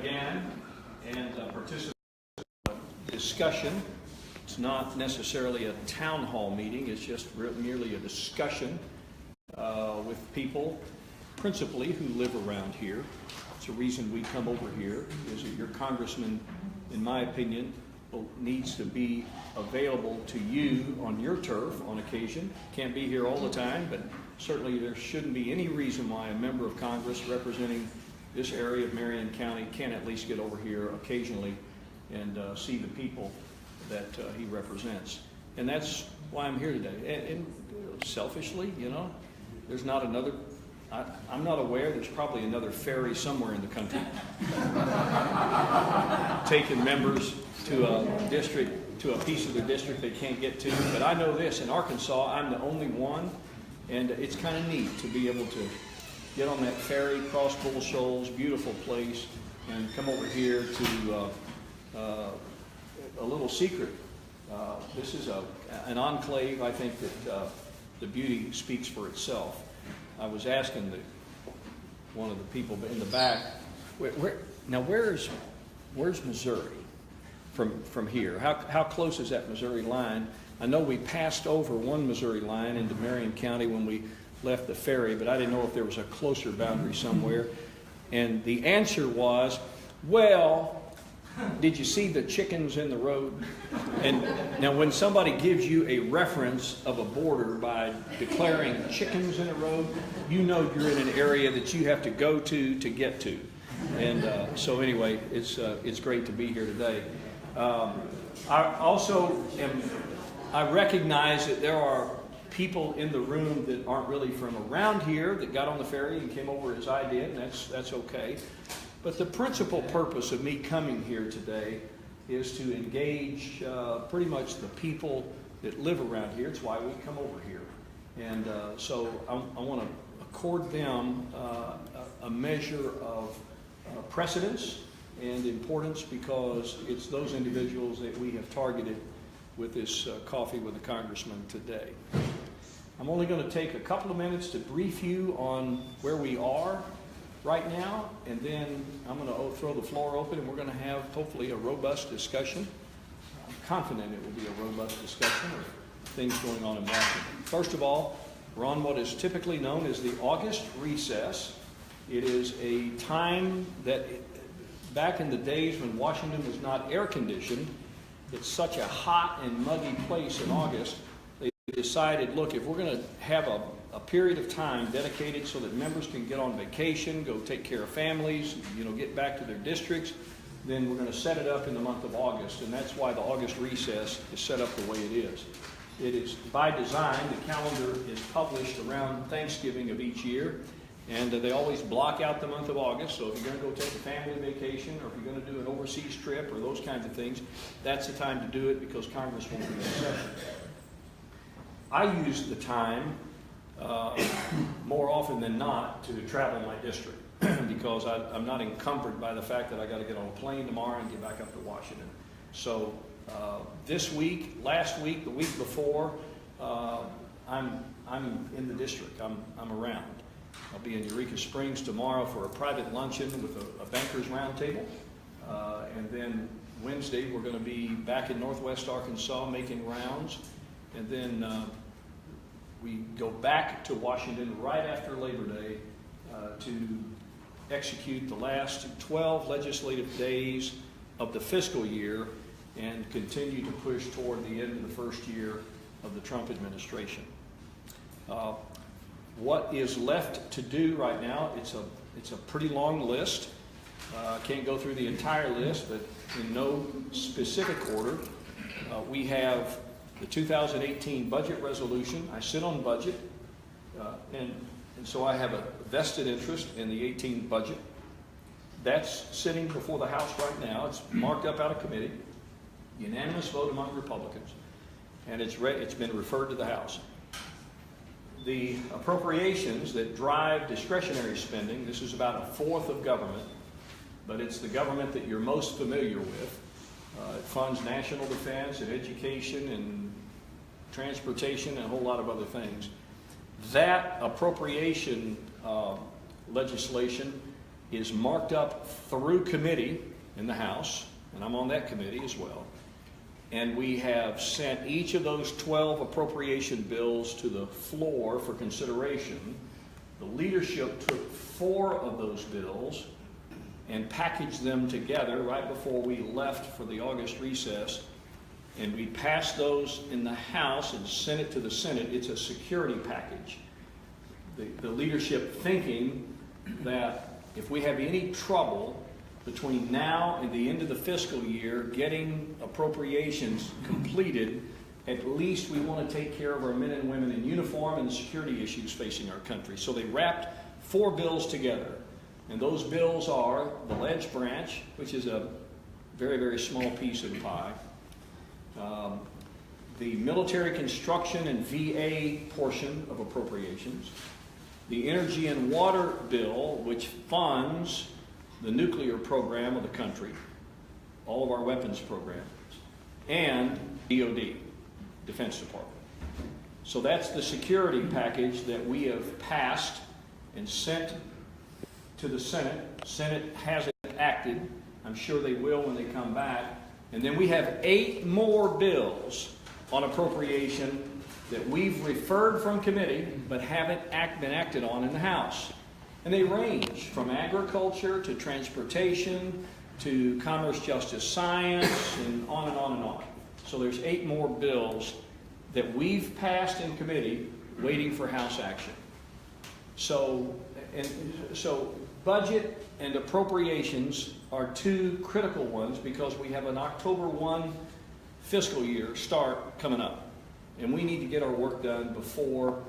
again and participate in a discussion. It's not necessarily a town hall meeting, it's just merely a discussion with people, principally who live around here. It's a reason we come over here, is that your congressman, in my opinion, needs to be available to you on your turf on occasion. Can't be here all the time, but certainly there shouldn't be any reason why a member of Congress representing this area of Marion County can't at least get over here occasionally and see the people that he represents. And that's why I'm here today. And selfishly, you know, there's not another, I'm not aware, there's probably another ferry somewhere in the country taking members to a district, to a piece of their district they can't get to. But I know this, in Arkansas, I'm the only one, and it's kind of neat to be able to get on that ferry, cross Bull Shoals, beautiful place, and come over here to a little secret. This is an enclave. I think that the beauty speaks for itself. I was asking one of the people in the back, where's Missouri from here? How close is that Missouri line? I know we passed over one Missouri line into Marion County when we left the ferry, but I didn't know if there was a closer boundary somewhere. And the answer was, well, did you see the chickens in the road? And now when somebody gives you a reference of a border by declaring chickens in a road, you know you're in an area that you have to go to get to. And so anyway, it's great to be here today. I recognize that there are people in the room that aren't really from around here that got on the ferry and came over as I did, and that's okay. But the principal purpose of me coming here today is to engage pretty much the people that live around here. It's why we come over here. And so I want to accord them a measure of precedence and importance, because it's those individuals that we have targeted with this coffee with the congressman today. I'm only going to take a couple of minutes to brief you on where we are right now, and then I'm going to throw the floor open, and we're going to have hopefully a robust discussion. I'm confident it will be a robust discussion of things going on in Washington. First of all, we're on what is typically known as the August recess. It is a time that back in the days when Washington was not air conditioned, it's such a hot and muggy place in August, they decided, look, if we're going to have a period of time dedicated so that members can get on vacation, go take care of families, get back to their districts, then we're going to set it up in the month of August. And that's why the August recess is set up the way it is. It is by design. The calendar is published around Thanksgiving of each year, and they always block out the month of August. So if you're going to go take a family vacation, or if you're going to do an overseas trip or those kinds of things, that's the time to do it, because Congress won't be in session. I use the time more often than not to travel my district because I'm not encumbered by the fact that I got to get on a plane tomorrow and get back up to Washington. So this week, last week, the week before, I'm in the district. I'm around. I'll be in Eureka Springs tomorrow for a private luncheon with a bankers roundtable, and then Wednesday we're going to be back in Northwest Arkansas making rounds, and then we go back to Washington right after Labor Day to execute the last 12 legislative days of the fiscal year and continue to push toward the end of the first year of the Trump administration. What is left to do right now, it's a pretty long list. I can't go through the entire list, but in no specific order. We have the 2018 budget resolution. I sit on budget, and so I have a vested interest in the 18 budget. That's sitting before the House right now. It's marked up out of committee, unanimous vote among Republicans, and it's been referred to the House. The appropriations that drive discretionary spending, this is about a fourth of government, but it's the government that you're most familiar with. It funds national defense and education and transportation and a whole lot of other things. That appropriation legislation is marked up through committee in the House, and I'm on that committee as well. And we have sent each of those 12 appropriation bills to the floor for consideration. The leadership took 4 of those bills and packaged them together right before we left for the August recess. And we passed those in the House and sent it to the Senate. It's a security package. The leadership thinking that if we have any trouble between now and the end of the fiscal year getting appropriations completed, at least we want to take care of our men and women in uniform and the security issues facing our country. So they wrapped 4 bills together. And those bills are the ledge branch, which is a very, very small piece of the pie. The military construction and VA portion of appropriations. The energy and water bill, which funds the nuclear program of the country, all of our weapons programs, and DOD, Defense Department. So that's the security package that we have passed and sent to the Senate. Senate hasn't acted. I'm sure they will when they come back. And then we have 8 more bills on appropriation that we've referred from committee but haven't been acted on in the House. And they range from agriculture to transportation to commerce, justice, science, and on and on and on. So there's 8 more bills that we've passed in committee waiting for House action. So budget and appropriations are 2 critical ones because we have an October 1 fiscal year start coming up. And we need to get our work done before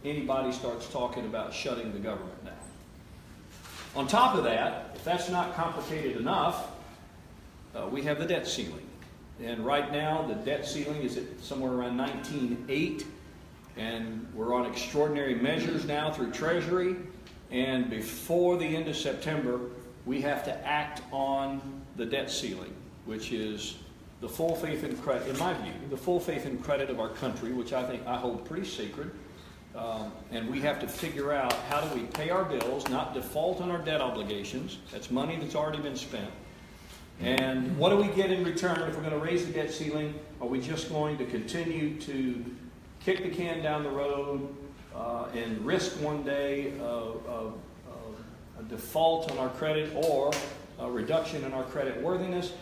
anybody starts talking about shutting the government down. On top of that, if that's not complicated enough, we have the debt ceiling. And right now, the debt ceiling is at somewhere around 19.8, and we're on extraordinary measures now through Treasury. And before the end of September, we have to act on the debt ceiling, which is the full faith and credit, in my view, the full faith and credit of our country, which I hold pretty sacred. And we have to figure out how do we pay our bills, not default on our debt obligations. That's money that's already been spent. And what do we get in return if we're going to raise the debt ceiling? Are we just going to continue to kick the can down the road and risk one day a default on our credit or a reduction in our credit worthiness?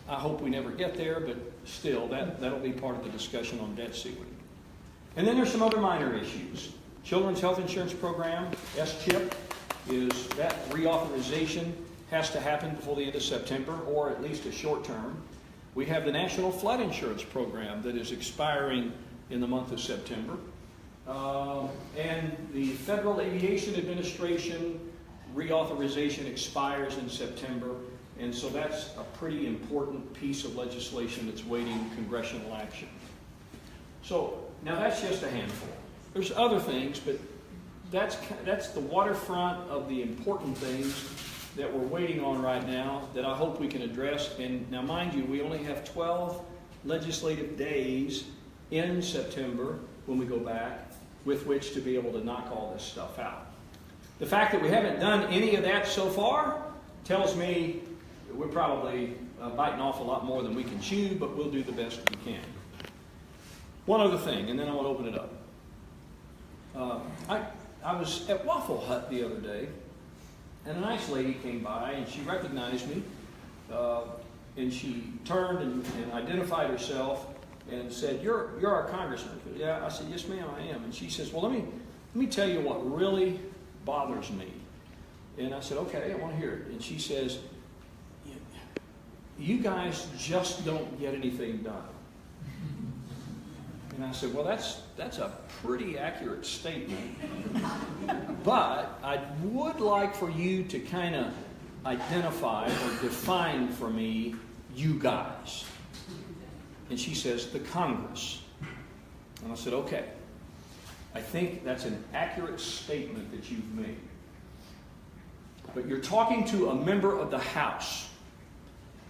I hope we never get there, but still, that'll be part of the discussion on debt ceiling. And then there's some other minor issues. Children's Health Insurance Program, SCHIP, is that reauthorization has to happen before the end of September, or at least a short term. We have the National Flood Insurance Program that is expiring in the month of September. And the Federal Aviation Administration reauthorization expires in September. And so that's a pretty important piece of legislation that's waiting congressional action. So now that's just a handful. There's other things, but that's the waterfront of the important things that we're waiting on right now that I hope we can address. And now, mind you, we only have 12 legislative days in September when we go back with which to be able to knock all this stuff out. The fact that we haven't done any of that so far tells me we're probably biting off a lot more than we can chew, but we'll do the best we can. One other thing, and then I want to open it up. I was at Waffle Hut the other day, and a nice lady came by, and she recognized me, and she turned and identified herself and said, "You're our congressman." I said, "Yeah." I said, "Yes, ma'am, I am." And she says, "Well, let me tell you what really bothers me." And I said, "Okay, I want to hear it." And she says, "You guys just don't get anything done." And I said, "Well, that's a pretty accurate statement, but I would like for you to kind of identify or define for me you guys." And she says, "The Congress." And I said, "Okay, I think that's an accurate statement that you've made. But you're talking to a member of the House,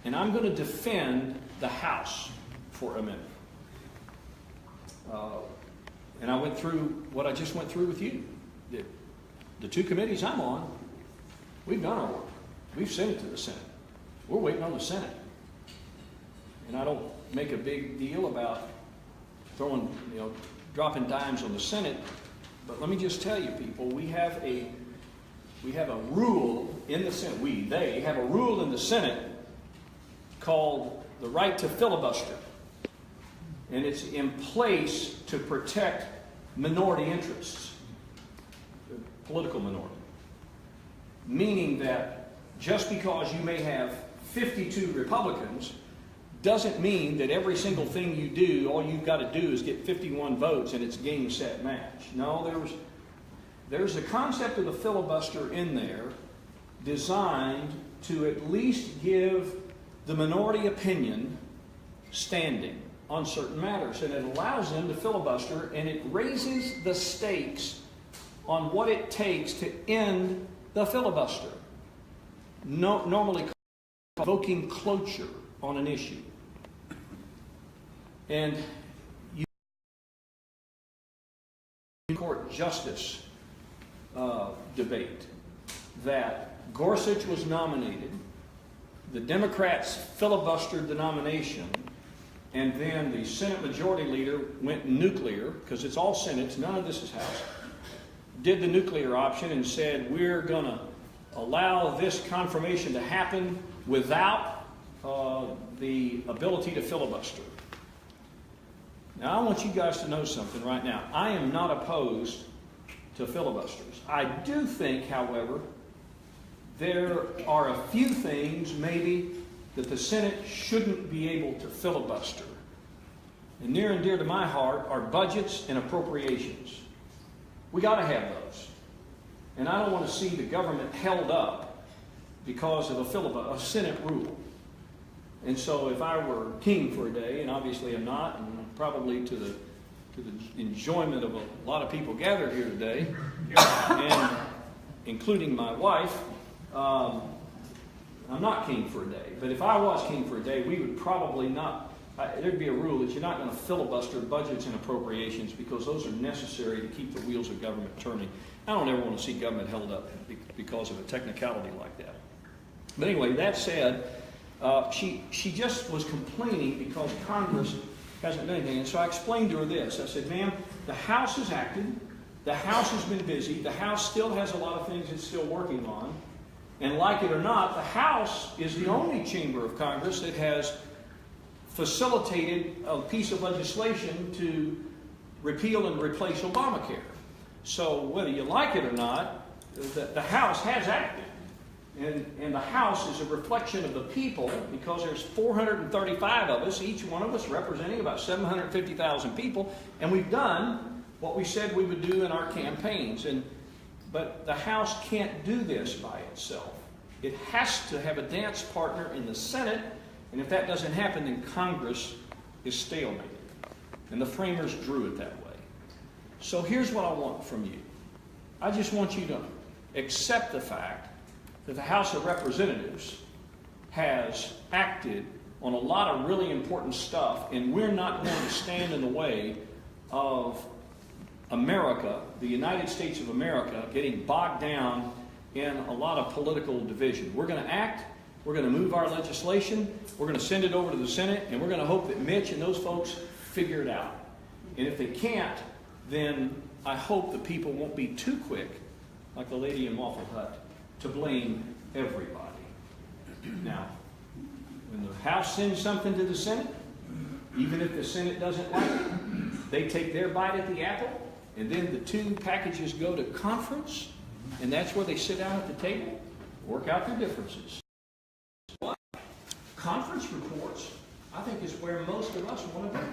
and I'm going to defend the House for a minute." And I went through what I just went through with you. The 2 committees I'm on, We've done our work. We've sent it to the Senate. We're waiting on the Senate. And I don't make a big deal about dropping dimes on the Senate, but let me just tell you, people, we have a rule in the Senate. They have a rule in the Senate called the right to filibuster. And it's in place to protect minority interests, political minority. Meaning that just because you may have 52 Republicans doesn't mean that every single thing you do, all you've got to do is get 51 votes and it's game, set, match. No, there's a concept of the filibuster in there designed to at least give the minority opinion standing on certain matters. And it allows them to filibuster, and it raises the stakes on what it takes to end the filibuster. Normally invoking cloture on an issue. And court justice debate that Gorsuch was nominated, the Democrats filibustered the nomination, and then the Senate Majority Leader went nuclear, because it's all Senate, none of this is House, did the nuclear option and said, we're going to allow this confirmation to happen without the ability to filibuster. Now, I want you guys to know something right now. I am not opposed to filibusters. I do think, however, there are a few things maybe that the Senate shouldn't be able to filibuster. And near and dear to my heart are budgets and appropriations. We got to have those. And I don't want to see the government held up because of a Senate rule. And so if I were king for a day, and obviously I'm not, and probably to the enjoyment of a lot of people gathered here today, and including my wife, I'm not king for a day. But if I was king for a day, we would probably not, there'd be a rule that you're not going to filibuster budgets and appropriations because those are necessary to keep the wheels of government turning. I don't ever want to see government held up because of a technicality like that. But anyway, that said, she just was complaining because Congress hasn't done anything. And so I explained to her this. I said, ma'am, the House has acted. The House has been busy. The House still has a lot of things it's still working on. And like it or not, the House is the only chamber of Congress that has facilitated a piece of legislation to repeal and replace Obamacare. So whether you like it or not, the House has acted. And the House is a reflection of the people because there's 435 of us, each one of us representing about 750,000 people, and we've done what we said we would do in our campaigns. But the House can't do this by itself. It has to have a dance partner in the Senate, and if that doesn't happen, then Congress is stalemated. And the framers drew it that way. So here's what I want from you. I just want you to accept the fact that the House of Representatives has acted on a lot of really important stuff, and we're not going to stand in the way of America, the United States of America, getting bogged down in a lot of political division. We're going to act, we're going to move our legislation, we're going to send it over to the Senate, and we're going to hope that Mitch and those folks figure it out. And if they can't, then I hope the people won't be too quick, like the lady in Waffle Hut, to blame everybody. Now, when the House sends something to the Senate, even if the Senate doesn't like it, they take their bite at the apple, and then the two packages go to conference, and that's where they sit down at the table, work out their differences. What? Conference reports, I think, is where most of us want to be.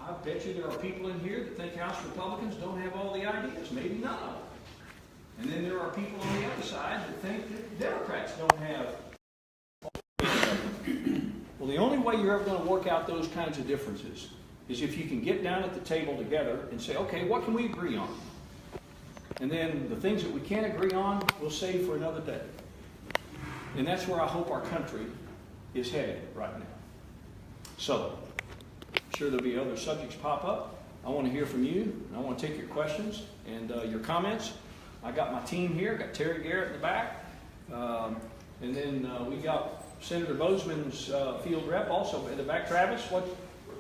I bet you there are people in here that think House Republicans don't have all the ideas, maybe none of them. And then there are people on the other side that think that Democrats don't have. Well, the only way you're ever going to work out those kinds of differences is if you can get down at the table together and say, okay, what can we agree on? And then the things that we can't agree on, we'll save for another day. And that's where I hope our country is headed right now. So, I'm sure there'll be other subjects pop up. I want to hear from you, and I want to take your questions and your comments. I got my team here. Got Terry Garrett in the back. And then we got Senator Bozeman's field rep also in the back. Travis, what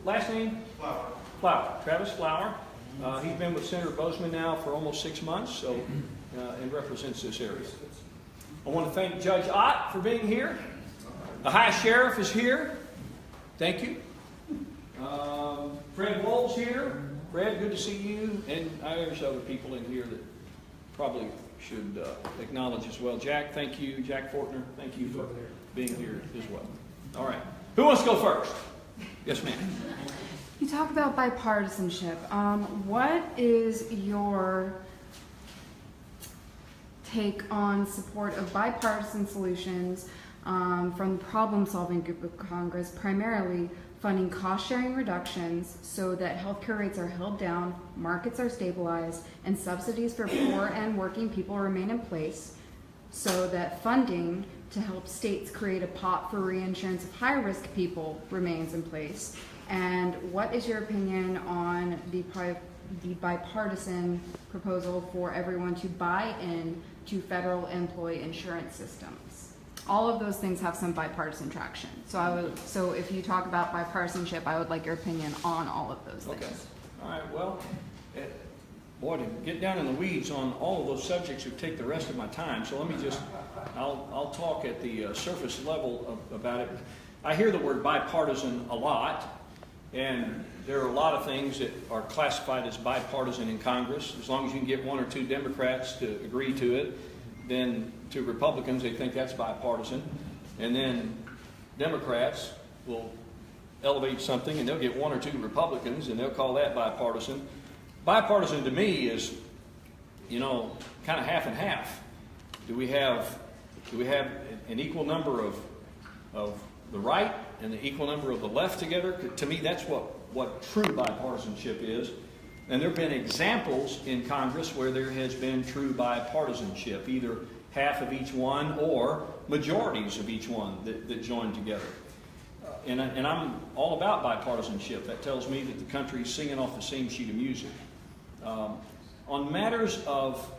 last name? Flower. Flower. Travis Flower. He's been with Senator Bozeman now for almost 6 months, so and represents this area. I want to thank Judge Ott for being here. The High Sheriff is here. Thank you. Fred Wool's here. Fred, good to see you. And there's other people in here that probably should acknowledge as well. Jack, thank you. Jack Fortner, thank you for being here as well. All right. Who wants to go first? Yes, ma'am. You talk about bipartisanship. What is your take on support of bipartisan solutions from the problem-solving group of Congress, primarily funding cost-sharing reductions so that healthcare rates are held down, markets are stabilized, and subsidies for poor and working people remain in place, so that funding to help states create a pot for reinsurance of high-risk people remains in place? And what is your opinion on the bipartisan proposal for everyone to buy in to federal employee insurance systems? All of those things have some bipartisan traction. So if you talk about bipartisanship, I would like your opinion on all of those things. Okay. All right. Well, boy, to get down in the weeds on all of those subjects would take the rest of my time. So let me just, I'll talk at the surface level about it. I hear the word bipartisan a lot, and there are a lot of things that are classified as bipartisan in Congress. As long as you can get 1 or 2 Democrats to agree to it, then to Republicans, they think that's bipartisan. And then Democrats will elevate something and they'll get 1 or 2 Republicans and they'll call that bipartisan. Bipartisan to me is, you know, kind of half and half. Do we have an equal number of the right and the equal number of the left together? To me, that's what true bipartisanship is. And there have been examples in Congress where there has been true bipartisanship, either half of each one or majorities of each one that join together. And I'm all about bipartisanship. That tells me that the country's singing off the same sheet of music. On matters of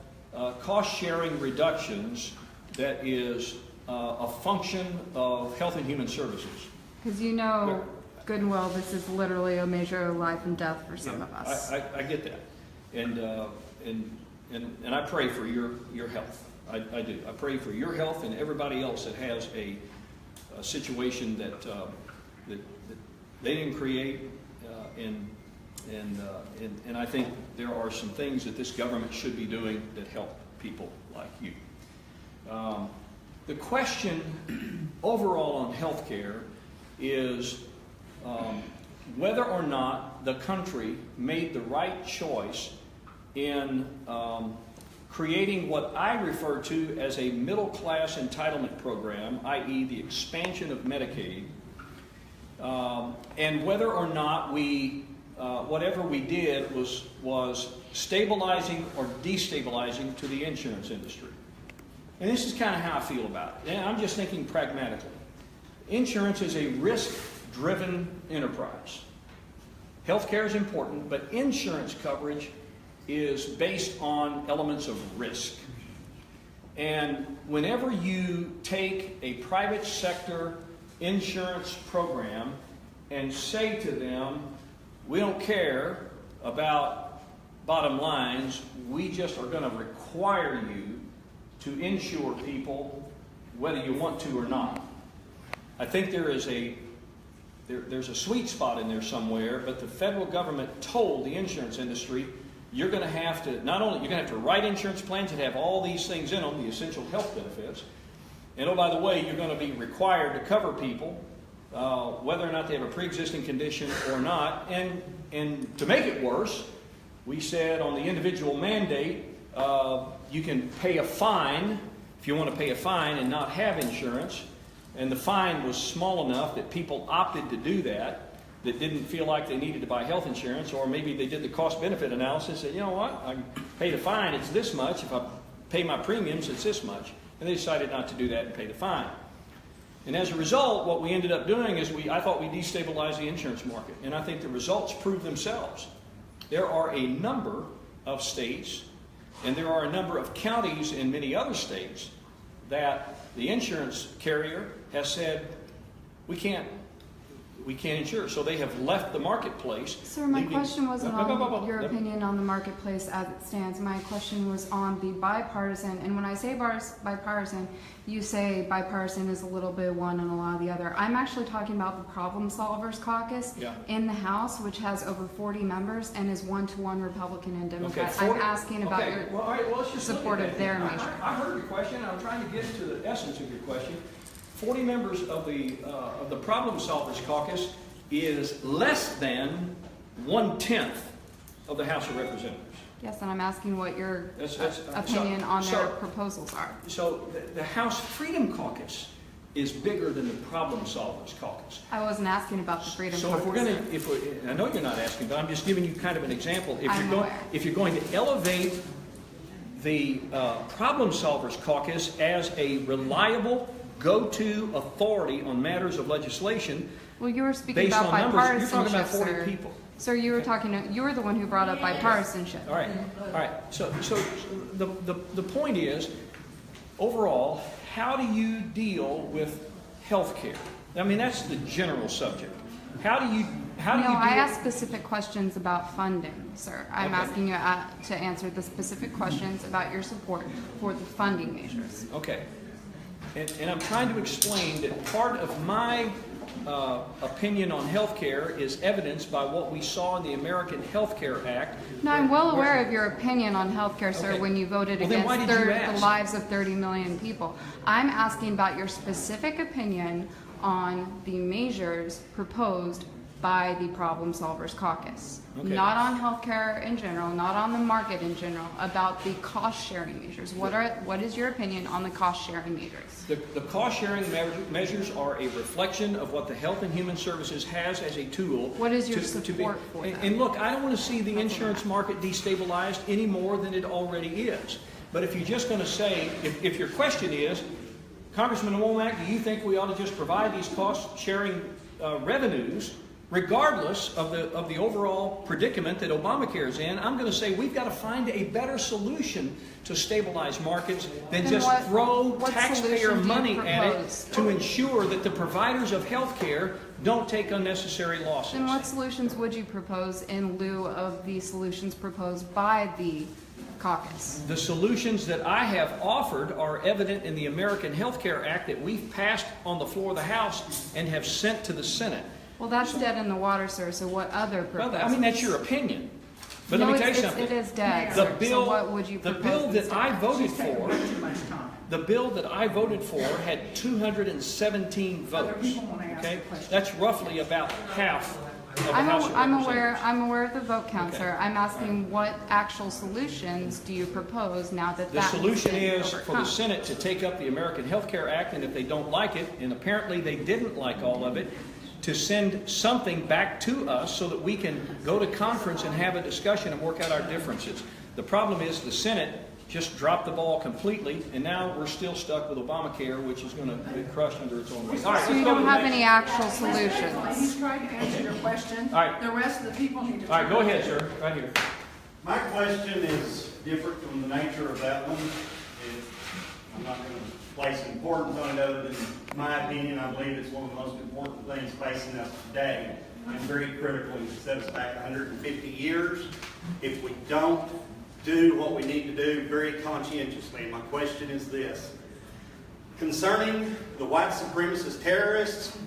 cost-sharing reductions, that is a function of Health and Human Services. Because you know good and well this is literally a measure of life and death for some of us. I get that. And I pray for your health. I do. I pray for your health and everybody else that has a situation that they didn't create. And I think there are some things that this government should be doing that help people like you. The question overall on health care is whether or not the country made the right choice in creating what I refer to as a middle-class entitlement program, i.e. the expansion of Medicaid, and whether or not we, whatever we did was stabilizing or destabilizing to the insurance industry. And this is kind of how I feel about it. And I'm just thinking pragmatically. Insurance is a risk-driven enterprise. Healthcare is important, but insurance coverage is based on elements of risk. And whenever you take a private sector insurance program and say to them, we don't care about bottom lines, we just are going to require you to insure people whether you want to or not. I think there's a sweet spot in there somewhere, but the federal government told the insurance industry, you're going to have to, not only, you're going to have to write insurance plans that have all these things in them, the essential health benefits, and oh, by the way, you're going to be required to cover people, whether or not they have a pre-existing condition or not. And to make it worse, we said on the individual mandate, you can pay a fine if you want to pay a fine and not have insurance. And the fine was small enough that people opted to do that didn't feel like they needed to buy health insurance, or maybe they did the cost-benefit analysis and said, you know what, I pay the fine, it's this much. If I pay my premiums, it's this much. And they decided not to do that and pay the fine. And as a result, what we ended up doing is I thought we destabilized the insurance market. And I think the results prove themselves. There are a number of states And there are a number of counties in many other states that the insurance carrier has said, we can't insure. So they have left the marketplace. Sir, my question wasn't on your opinion on the marketplace as it stands. My question was on the bipartisan. And when I say bipartisan, you say bipartisan is a little bit one and a lot of the other. I'm actually talking about the Problem Solvers Caucus in the House, which has over 40 members and is 1-to-1 Republican and Democrat. I'm asking about your support of their measure. I heard your question. I'm trying to get to the essence of your question. 40 members of the Problem Solvers Caucus is less than 1/10 of the House of Representatives. Yes, and I'm asking what your opinion on their proposals are. So the House Freedom Caucus is bigger than the Problem Solvers Caucus. I wasn't asking about the Freedom So Caucus. if we're I know you're not asking, but I'm just giving you kind of an example. If you're going to elevate the Problem Solvers Caucus as a reliable go-to authority on matters of legislation. Well, you were speaking about bipartisanship, you're talking about 40 sir. people. Sir, you were you were the one who brought up bipartisanship. All right. So the point is, overall, how do you deal with health care? I mean, that's the general subject. How do you I asked specific questions about funding, sir. I'm asking you to answer the specific questions about your support for the funding measures. Okay. And I'm trying to explain that part of my opinion on health care is evidenced by what we saw in the American Health Care Act. Now, I'm well aware of your opinion on health care, sir, when you voted against the lives of 30 million people. I'm asking about your specific opinion on the measures proposed by the Problem Solvers Caucus. Not on healthcare in general, not on the market in general, about the cost-sharing measures. What is your opinion on the cost-sharing measures? The cost-sharing measures are a reflection of what the Health and Human Services has as a tool. What is your support for them? And look, I don't want to see the insurance market destabilized any more than it already is. But if you're just going to say, if your question is, Congressman Womack, do you think we ought to just provide these cost-sharing revenues regardless of the overall predicament that Obamacare is in? I'm going to say we've got to find a better solution to stabilize markets than just throw taxpayer money at it to ensure that the providers of health care don't take unnecessary losses. Then what solutions would you propose in lieu of the solutions proposed by the caucus? The solutions that I have offered are evident in the American Health Care Act that we've passed on the floor of the House and have sent to the Senate. Well, that's dead in the water, sir, so what other proposals? Well, I mean, that's your opinion. But let me tell you something. It is dead, the sir. bill, So what would you propose? The bill that I voted for, the bill that I voted for had 217 votes. Okay? That's roughly about half of the House of Representatives. I'm aware of the vote count, sir. I'm asking what actual solutions do you propose now that The solution is for the Senate to take up the American Health Care Act, and if they don't like it, and apparently they didn't like all of it, to send something back to us so that we can go to conference and have a discussion and work out our differences. The problem is the Senate just dropped the ball completely, and now we're still stuck with Obamacare, which is going to be crushed under its own weight. All right, so you don't have any actual solutions. He's trying to answer your question. All right. The rest of the people need to. All right, go ahead, sir. Right here. My question is different from the nature of that one. I'm not going to place importance on it other than my opinion. I believe it's one of the most important things facing us today and very critical and set us back 150 years if we don't do what we need to do very conscientiously. My question is this. Concerning the white supremacist terrorists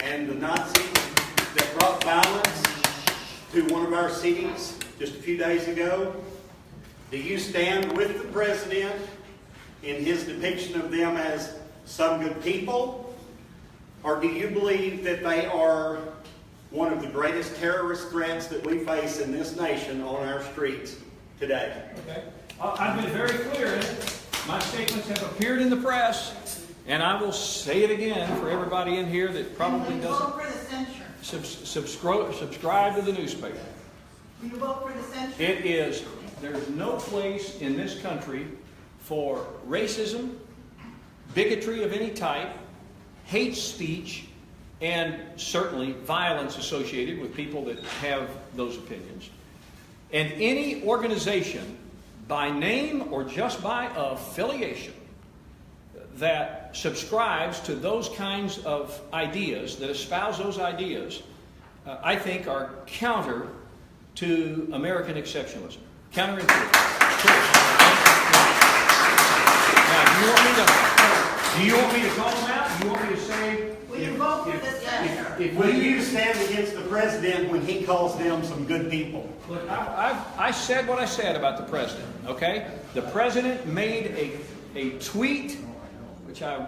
and the Nazis that brought violence to one of our cities just a few days ago, do you stand with the President in his depiction of them as some good people? Or do you believe that they are one of the greatest terrorist threats that we face in this nation on our streets today? Okay. I've been very clear in it. My statements have appeared in the press, and I will say it again for everybody in here that probably doesn't subscribe to the newspaper. Do you vote for the censure? It is, there's no place in this country for racism, bigotry of any type, hate speech, and certainly violence associated with people that have those opinions. And any organization by name or just by affiliation that subscribes to those kinds of ideas, that espouse those ideas, I think are counter to American exceptionalism. Counterintuitive. Now, do you want me to call them out? Do you want me to say... Will you vote for the senator? Will you stand against the president when he calls them some good people? Look, I said what I said about the president, okay? The president made a tweet, which I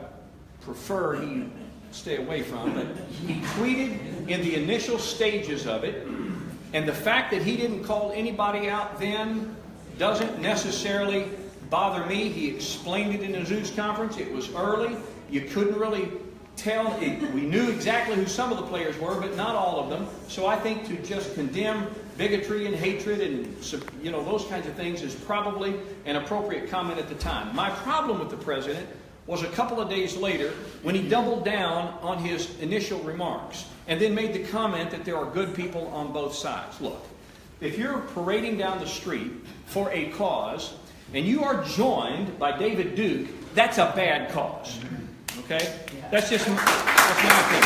prefer he stay away from, but he tweeted in the initial stages of it, and the fact that he didn't call anybody out then doesn't necessarily bother me. He explained it in his news conference. It was early. You couldn't really tell. We knew exactly who some of the players were, but not all of them. So I think to just condemn bigotry and hatred and those kinds of things is probably an appropriate comment at the time. My problem with the president was a couple of days later when he doubled down on his initial remarks and then made the comment that there are good people on both sides. Look, if you're parading down the street for a cause and you are joined by David Duke, that's a bad cause. Okay? That's my opinion.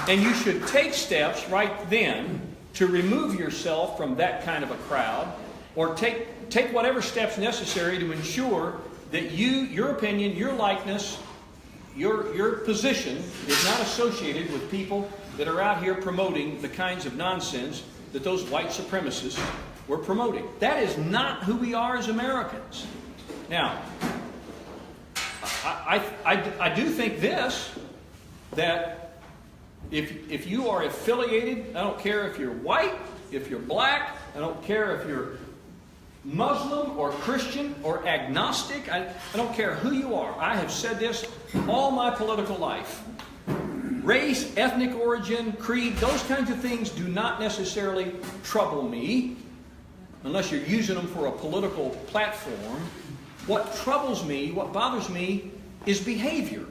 And you should take steps right then to remove yourself from that kind of a crowd, or take whatever steps necessary to ensure that your opinion, your likeness, your position is not associated with people that are out here promoting the kinds of nonsense that those white supremacists were promoting. That is not who we are as Americans. Now, I do think this, that if you are affiliated, I don't care if you're white, if you're black, I don't care if you're Muslim or Christian or agnostic, I don't care who you are. I have said this all my political life. Race, ethnic origin, creed, those kinds of things do not necessarily trouble me unless you're using them for a political platform. What troubles me, what bothers me, is behavior.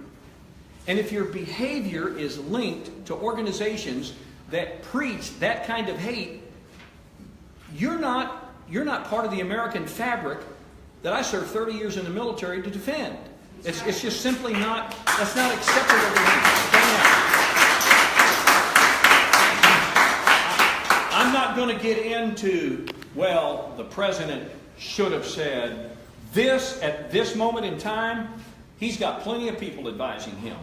And if your behavior is linked to organizations that preach that kind of hate, you're not part of the American fabric that I served 30 years in the military to defend. It's just simply not, that's not acceptable to me. I'm not going to get into, well, the president should have said this at this moment in time. He's got plenty of people advising him.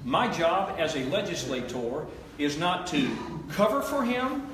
My job as a legislator is not to cover for him.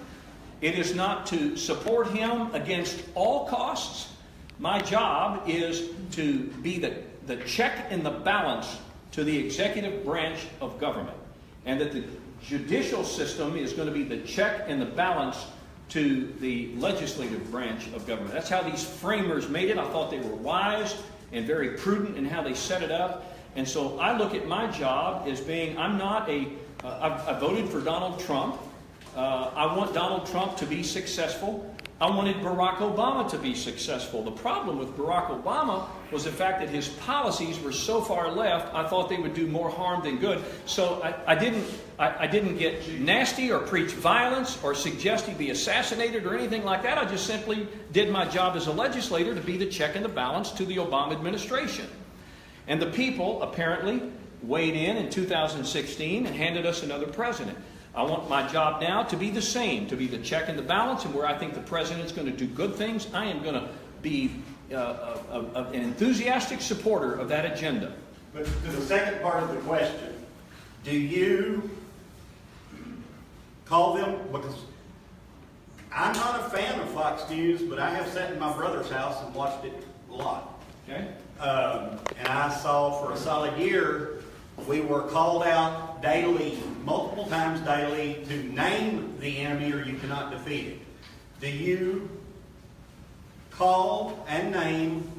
It is not to support him against all costs. My job is to be the check and the balance to the executive branch of government. And that the judicial system is going to be the check and the balance to the legislative branch of government. That's how these framers made it. I thought they were wise and very prudent in how they set it up. And so I look at my job as being, I voted for Donald Trump. I want Donald Trump to be successful. I wanted Barack Obama to be successful. The problem with Barack Obama was the fact that his policies were so far left, I thought they would do more harm than good. So I didn't get nasty or preach violence or suggest he be assassinated or anything like that. I just simply did my job as a legislator to be the check and the balance to the Obama administration. And the people apparently weighed in 2016 and handed us another president. I want my job now to be the same, to be the check and the balance, and where I think the president's going to do good things, I am going to be an enthusiastic supporter of that agenda. But to the second part of the question, do you call them, because I'm not a fan of Fox News, but I have sat in my brother's house and watched it a lot. Okay. And I saw for a solid year, we were called out daily, multiple times daily, to name the enemy or you cannot defeat it. Do you call and name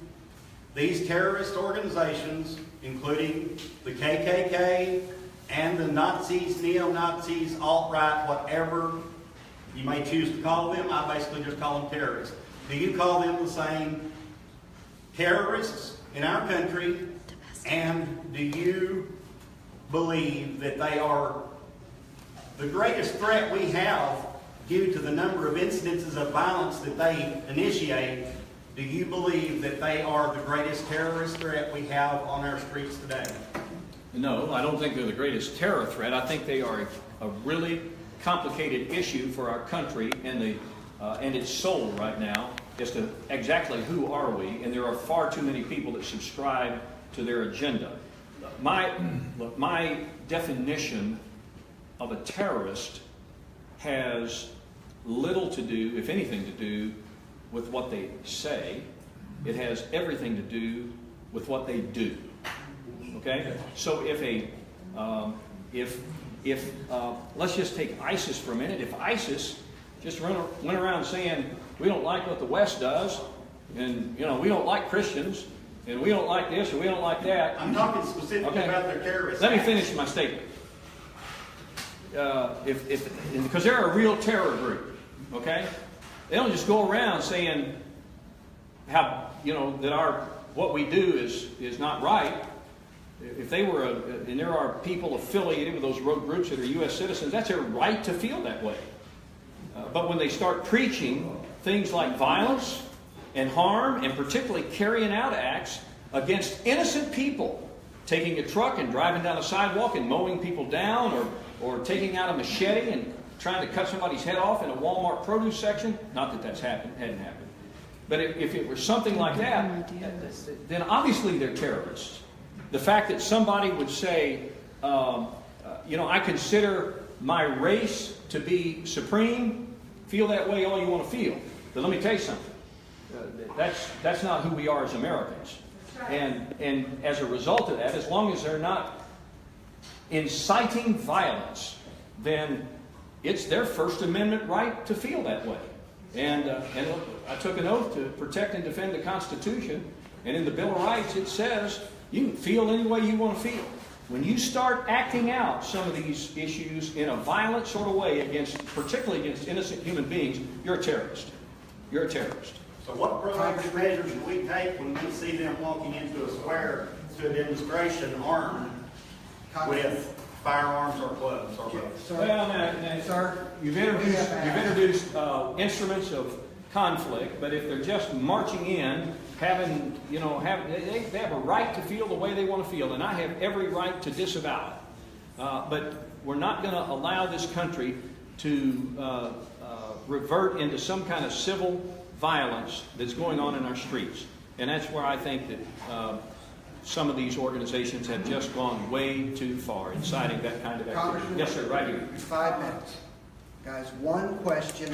these terrorist organizations, including the KKK and the Nazis, neo-Nazis, alt-right, whatever you may choose to call them? I basically just call them terrorists. Do you call them the same terrorists in our country? And do you believe that they are the greatest threat we have due to the number of incidences of violence that they initiate, do you believe that they are the greatest terrorist threat we have on our streets today? No, I don't think they're the greatest terror threat. I think they are a really complicated issue for our country and its soul right now as to exactly who are we, and there are far too many people that subscribe to their agenda. My definition of a terrorist has little to do, if anything to do, with what they say. It has everything to do with what they do. Okay? So if let's just take ISIS for a minute. If ISIS just went around saying, we don't like what the West does, and we don't like Christians, and we don't like this, or we don't like that. I'm talking specifically about their terrorists. Let me finish my statement. Because they're a real terror group, okay? They don't just go around saying how that what we do is not right. If they were and there are people affiliated with those rogue groups that are U.S. citizens, that's their right to feel that way. But when they start preaching things like violence and harm, and particularly carrying out acts against innocent people, taking a truck and driving down a sidewalk and mowing people down, or taking out a machete and trying to cut somebody's head off in a Walmart produce section, not that hadn't happened. But if it were something like that, then obviously they're terrorists. The fact that somebody would say, I consider my race to be supreme, feel that way all you want to feel. But let me tell you something. That's not who we are as Americans. And as a result of that, as long as they're not inciting violence, then it's their First Amendment right to feel that way. And I took an oath to protect and defend the Constitution, and in the Bill of Rights it says you can feel any way you want to feel. When you start acting out some of these issues in a violent sort of way, particularly against innocent human beings, you're a terrorist. You're a terrorist. So what proactive measures do we take when we see them walking into a square to a demonstration armed with firearms or clubs or both? Well, now, sir, you've introduced instruments of conflict, but if they're just marching in, they have a right to feel the way they want to feel, and I have every right to disavow it. But we're not going to allow this country to revert into some kind of civil violence that's going on in our streets. And that's where I think that some of these organizations have just gone way too far inciting that kind of activity. Yes, sir, right here. 5 minutes. Guys, one question,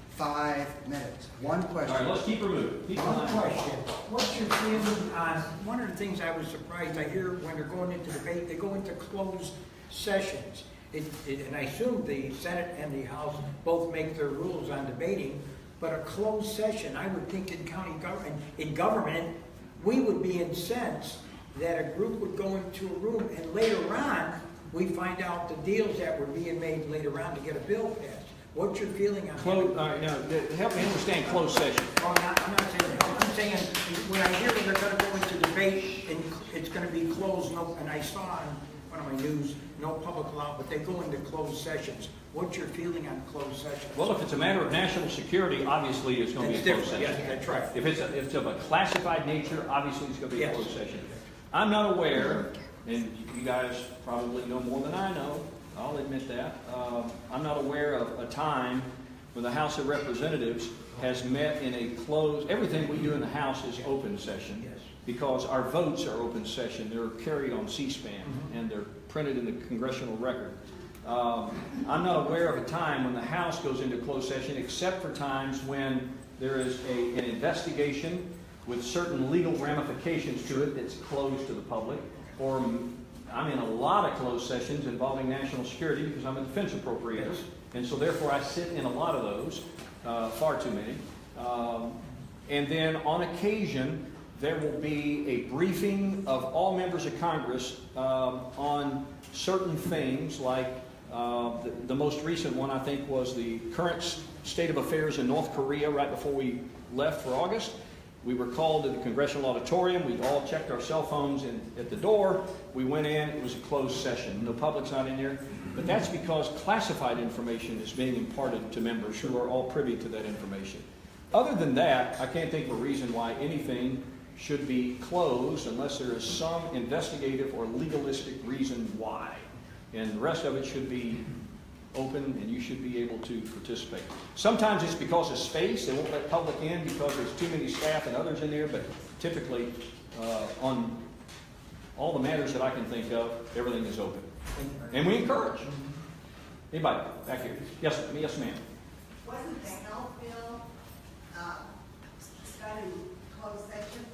5 minutes. One question. All right, let's keep her moving. One question. What's your feeling on, one of the things I was surprised, I hear when they're going into debate, they go into closed sessions. And I assume the Senate and the House both make their rules on debating, but a closed session, I would think in government, we would be incensed that a group would go into a room and later on, we find out the deals that were being made later on to get a bill passed. What's your feeling on that? Now, help me understand closed session. Well, I'm not saying that. I'm saying when I hear that they're going to go into debate and it's going to be closed, and I saw on one of my news, no public allowed, but they go into closed sessions. What's your feeling on closed sessions? Well, if it's a matter of national security, obviously it's going to be a closed session. Yes, that's right. If it's of a classified nature, obviously it's going to be a closed session. I'm not aware, and you guys probably know more than I know, I'll admit that. I'm not aware of a time when the House of Representatives has met in a closed, everything we do in the House is open session. Yes. Because our votes are open session. They're carried on C-SPAN, and they're printed in the congressional record. I'm not aware of a time when the House goes into closed session, except for times when there is an investigation with certain legal ramifications to it that's closed to the public. Or I'm in a lot of closed sessions involving national security because I'm a defense appropriator. And so therefore I sit in a lot of those, far too many. And then on occasion, there will be a briefing of all members of Congress on certain things like the most recent one, I think, was the current state of affairs in North Korea right before we left for August. We were called to the congressional auditorium. We all checked our cell phones at the door. We went in. It was a closed session. No public's not in there. But that's because classified information is being imparted to members who are all privy to that information. Other than that, I can't think of a reason why anything should be closed unless there is some investigative or legalistic reason why. And the rest of it should be open and you should be able to participate. Sometimes it's because of space. They won't let public in because there's too many staff and others in there, but typically on all the matters that I can think of, everything is open. And we encourage. Anybody back here? Yes, ma'am. Wasn't the health bill studied closed session?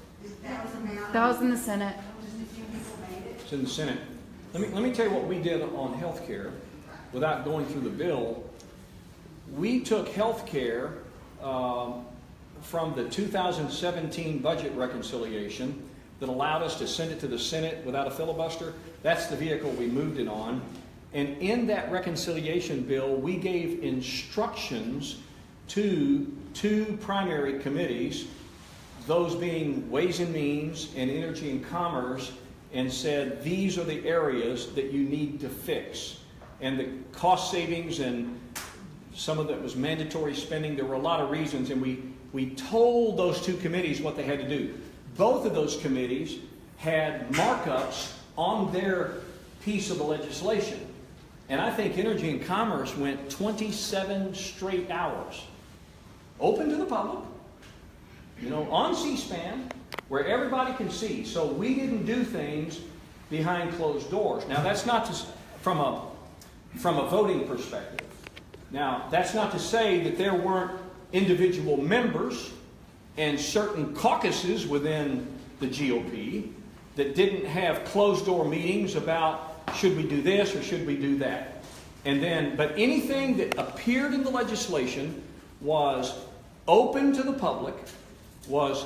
That was in the Senate. Just a few people made it. It's in the Senate. Let me tell you what we did on health care without going through the bill. We took health care from the 2017 budget reconciliation that allowed us to send it to the Senate without a filibuster. That's the vehicle we moved it on. And in that reconciliation bill, we gave instructions to two primary committees, those being Ways and Means and Energy and Commerce, and said these are the areas that you need to fix. And the cost savings and some of that was mandatory spending. There were a lot of reasons, and we told those two committees what they had to do. Both of those committees had markups on their piece of the legislation. And I think Energy and Commerce went 27 straight hours, open to the public, on C-SPAN, where everybody can see. So we didn't do things behind closed doors. Now, that's not just from a voting perspective. Now, that's not to say that there weren't individual members and certain caucuses within the GOP that didn't have closed-door meetings about should we do this or should we do that. But anything that appeared in the legislation was open to the public, was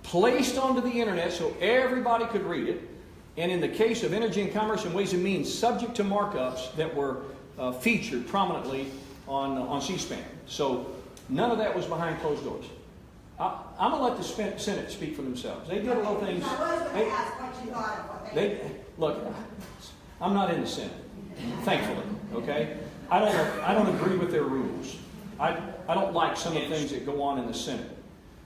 placed onto the internet so everybody could read it, and in the case of Energy and Commerce and Ways and Means, subject to markups that were featured prominently on C-SPAN. So none of that was behind closed doors. I'm going to let the Senate speak for themselves. They did a little things. I was going to ask what you thought of what they did. Look, I'm not in the Senate, thankfully. Okay, I don't agree with their rules. I don't like some of the things that go on in the Senate.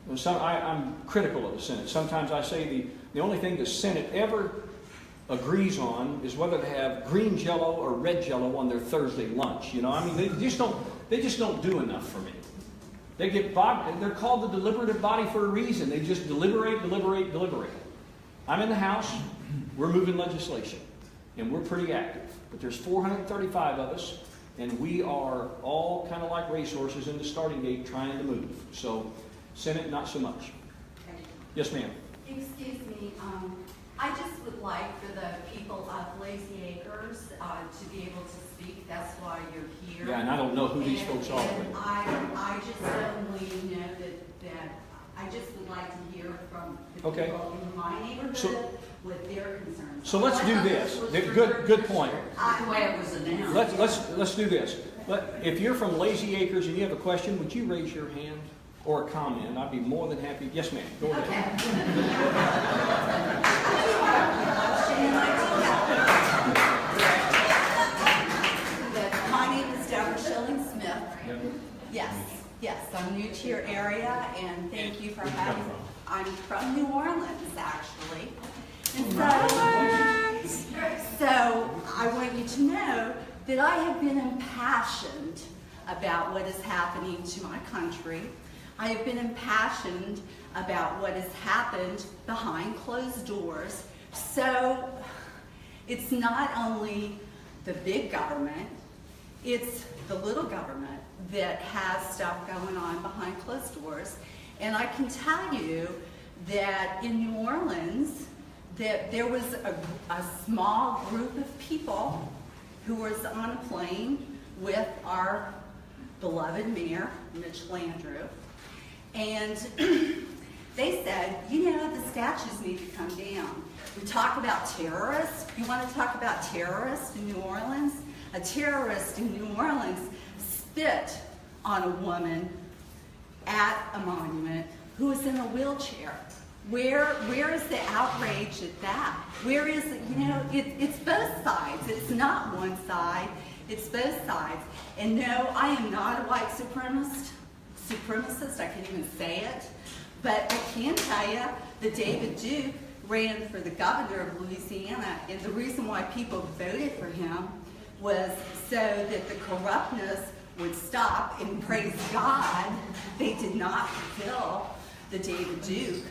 I'm critical of the Senate. Sometimes I say the only thing the Senate ever agrees on is whether to have green Jell-O or red Jell-O on their Thursday lunch. They just don't do enough for me. They're called the deliberative body for a reason. They just deliberate. I'm in the House. We're moving legislation, and we're pretty active. But there's 435 of us, and we are all kind of like racehorses in the starting gate trying to move. So, Senate, not so much. Yes, ma'am. Excuse me. I just would like for the people of Lazy Acres to be able to speak. That's why you're here. Yeah, and I don't know who these folks are. I just only know that I just would like to hear from the people in my neighborhood with their concerns. So let's do this. Good point. The way it was announced. Let's do this. If you're from Lazy Acres and you have a question, would you raise your hand or a comment? I'd be more than happy. Yes, ma'am. Go ahead. My name is Deborah Schilling-Smith. Yes, I'm new to your area, and thank you for having me. I'm from New Orleans, actually. And so I want you to know that I have been impassioned about what is happening to my country. I have been impassioned about what has happened behind closed doors. So it's not only the big government, it's the little government that has stuff going on behind closed doors. And I can tell you that in New Orleans, that there was a small group of people who was on a plane with our beloved mayor, Mitch Landrieu, and they said, the statues need to come down. We talk about terrorists. You want to talk about terrorists in New Orleans? A terrorist in New Orleans spit on a woman at a monument who was in a wheelchair. Where is the outrage at that? Where is it? You know, it's both sides. It's not one side. It's both sides. And no, I am not a white supremacist. I can't even say it. But I can tell you that David Duke ran for the governor of Louisiana, and the reason why people voted for him was so that the corruptness would stop, and praise God, they did not fulfill the David Duke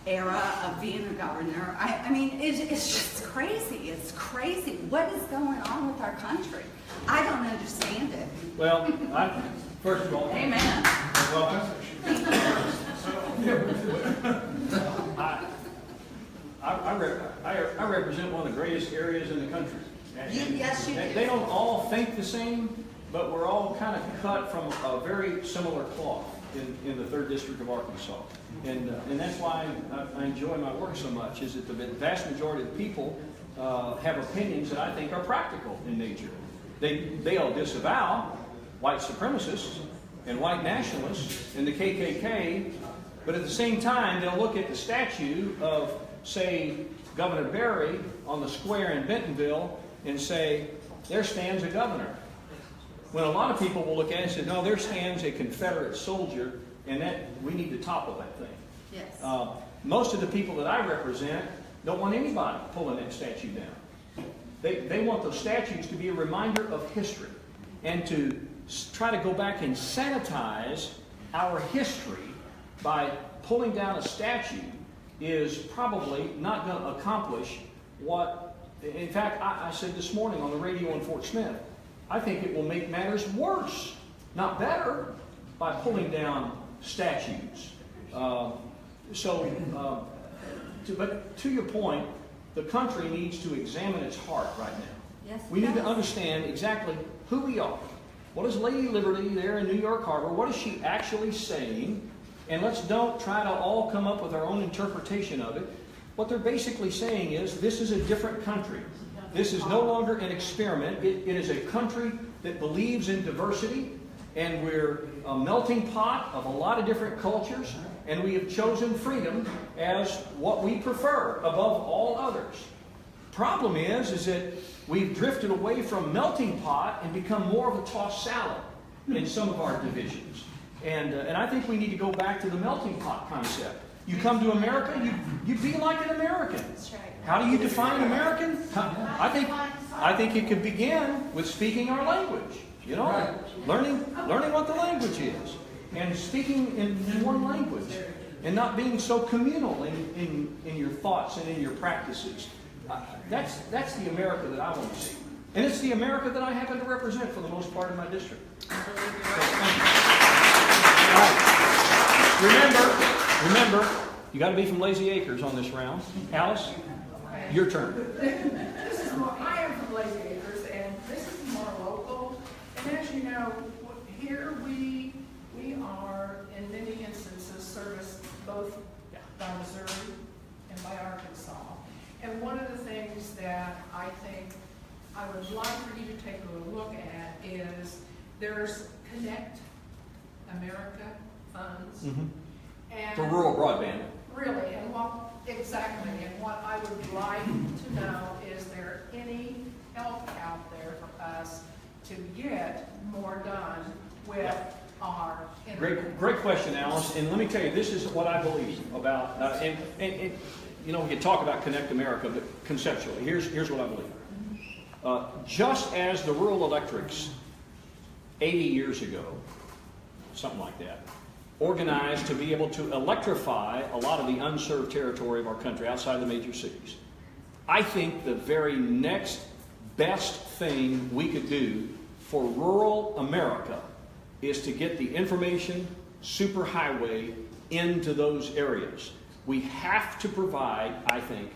era of being a governor. I mean, it's just crazy. It's crazy. What is going on with our country? I don't understand it. Well, first of all, Amen. welcome. I represent one of the greatest areas in the country. Yes, you do. They don't all think the same, but we're all kind of cut from a very similar cloth in the 3rd District of Arkansas. And that's why I enjoy my work so much, is that the vast majority of people have opinions that I think are practical in nature. They'll disavow white supremacists and white nationalists and the KKK, but at the same time, they'll look at the statue of, say, Governor Berry on the square in Bentonville and say, there stands a governor. When a lot of people will look at it and say, no, there stands a Confederate soldier, and that we need to topple that thing. Yes. Most of the people that I represent don't want anybody pulling that statue down. They want those statues to be a reminder of history, and to try to go back and sanitize our history by pulling down a statue is probably not going to accomplish what, in fact, I said this morning on the radio in Fort Smith, I think it will make matters worse, not better, by pulling down statues. But to your point, the country needs to examine its heart right now. Yes, we need to understand exactly who we are. What is Lady Liberty there in New York Harbor? What is she actually saying? And let's don't try to all come up with our own interpretation of it. What they're basically saying is this is a different country. This is no longer an experiment. It is a country that believes in diversity, and we're a melting pot of a lot of different cultures, and we have chosen freedom as what we prefer above all others. Problem is that we've drifted away from melting pot and become more of a tossed salad in some of our divisions. And I think we need to go back to the melting pot concept. You come to America, you be like an American. That's right. How do you define American? I think it could begin with speaking our language. You know, learning what the language is, and speaking in one language, and not being so communal in your thoughts and in your practices. That's the America that I want to see, and it's the America that I happen to represent for the most part in my district. Remember, you got to be from Lazy Acres on this round. Alice, your turn. This is more, I am from Lazy Acres, and this is more local. And as you know, here we are, in many instances, serviced both by Missouri and by Arkansas. And one of the things that I think I would like for you to take a look at is there's Connect America funds. Mm-hmm. And For rural broadband. really, and what I would like to know, is there any help out there for us to get more done with our internet? Great question, Alice. And let me tell you, this is what I believe about, and you know, we can talk about Connect America, but conceptually, here's what I believe. Just as the rural electrics 80 years ago, something like that, organized to be able to electrify a lot of the unserved territory of our country outside the major cities. I think the very next best thing we could do for rural America is to get the information superhighway into those areas. We have to provide, I think,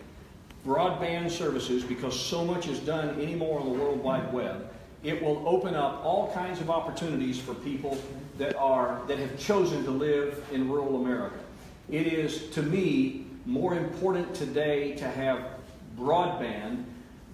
broadband services, because so much is done anymore on the World Wide Web. It will open up all kinds of opportunities for people that have chosen to live in rural America. It is, to me, more important today to have broadband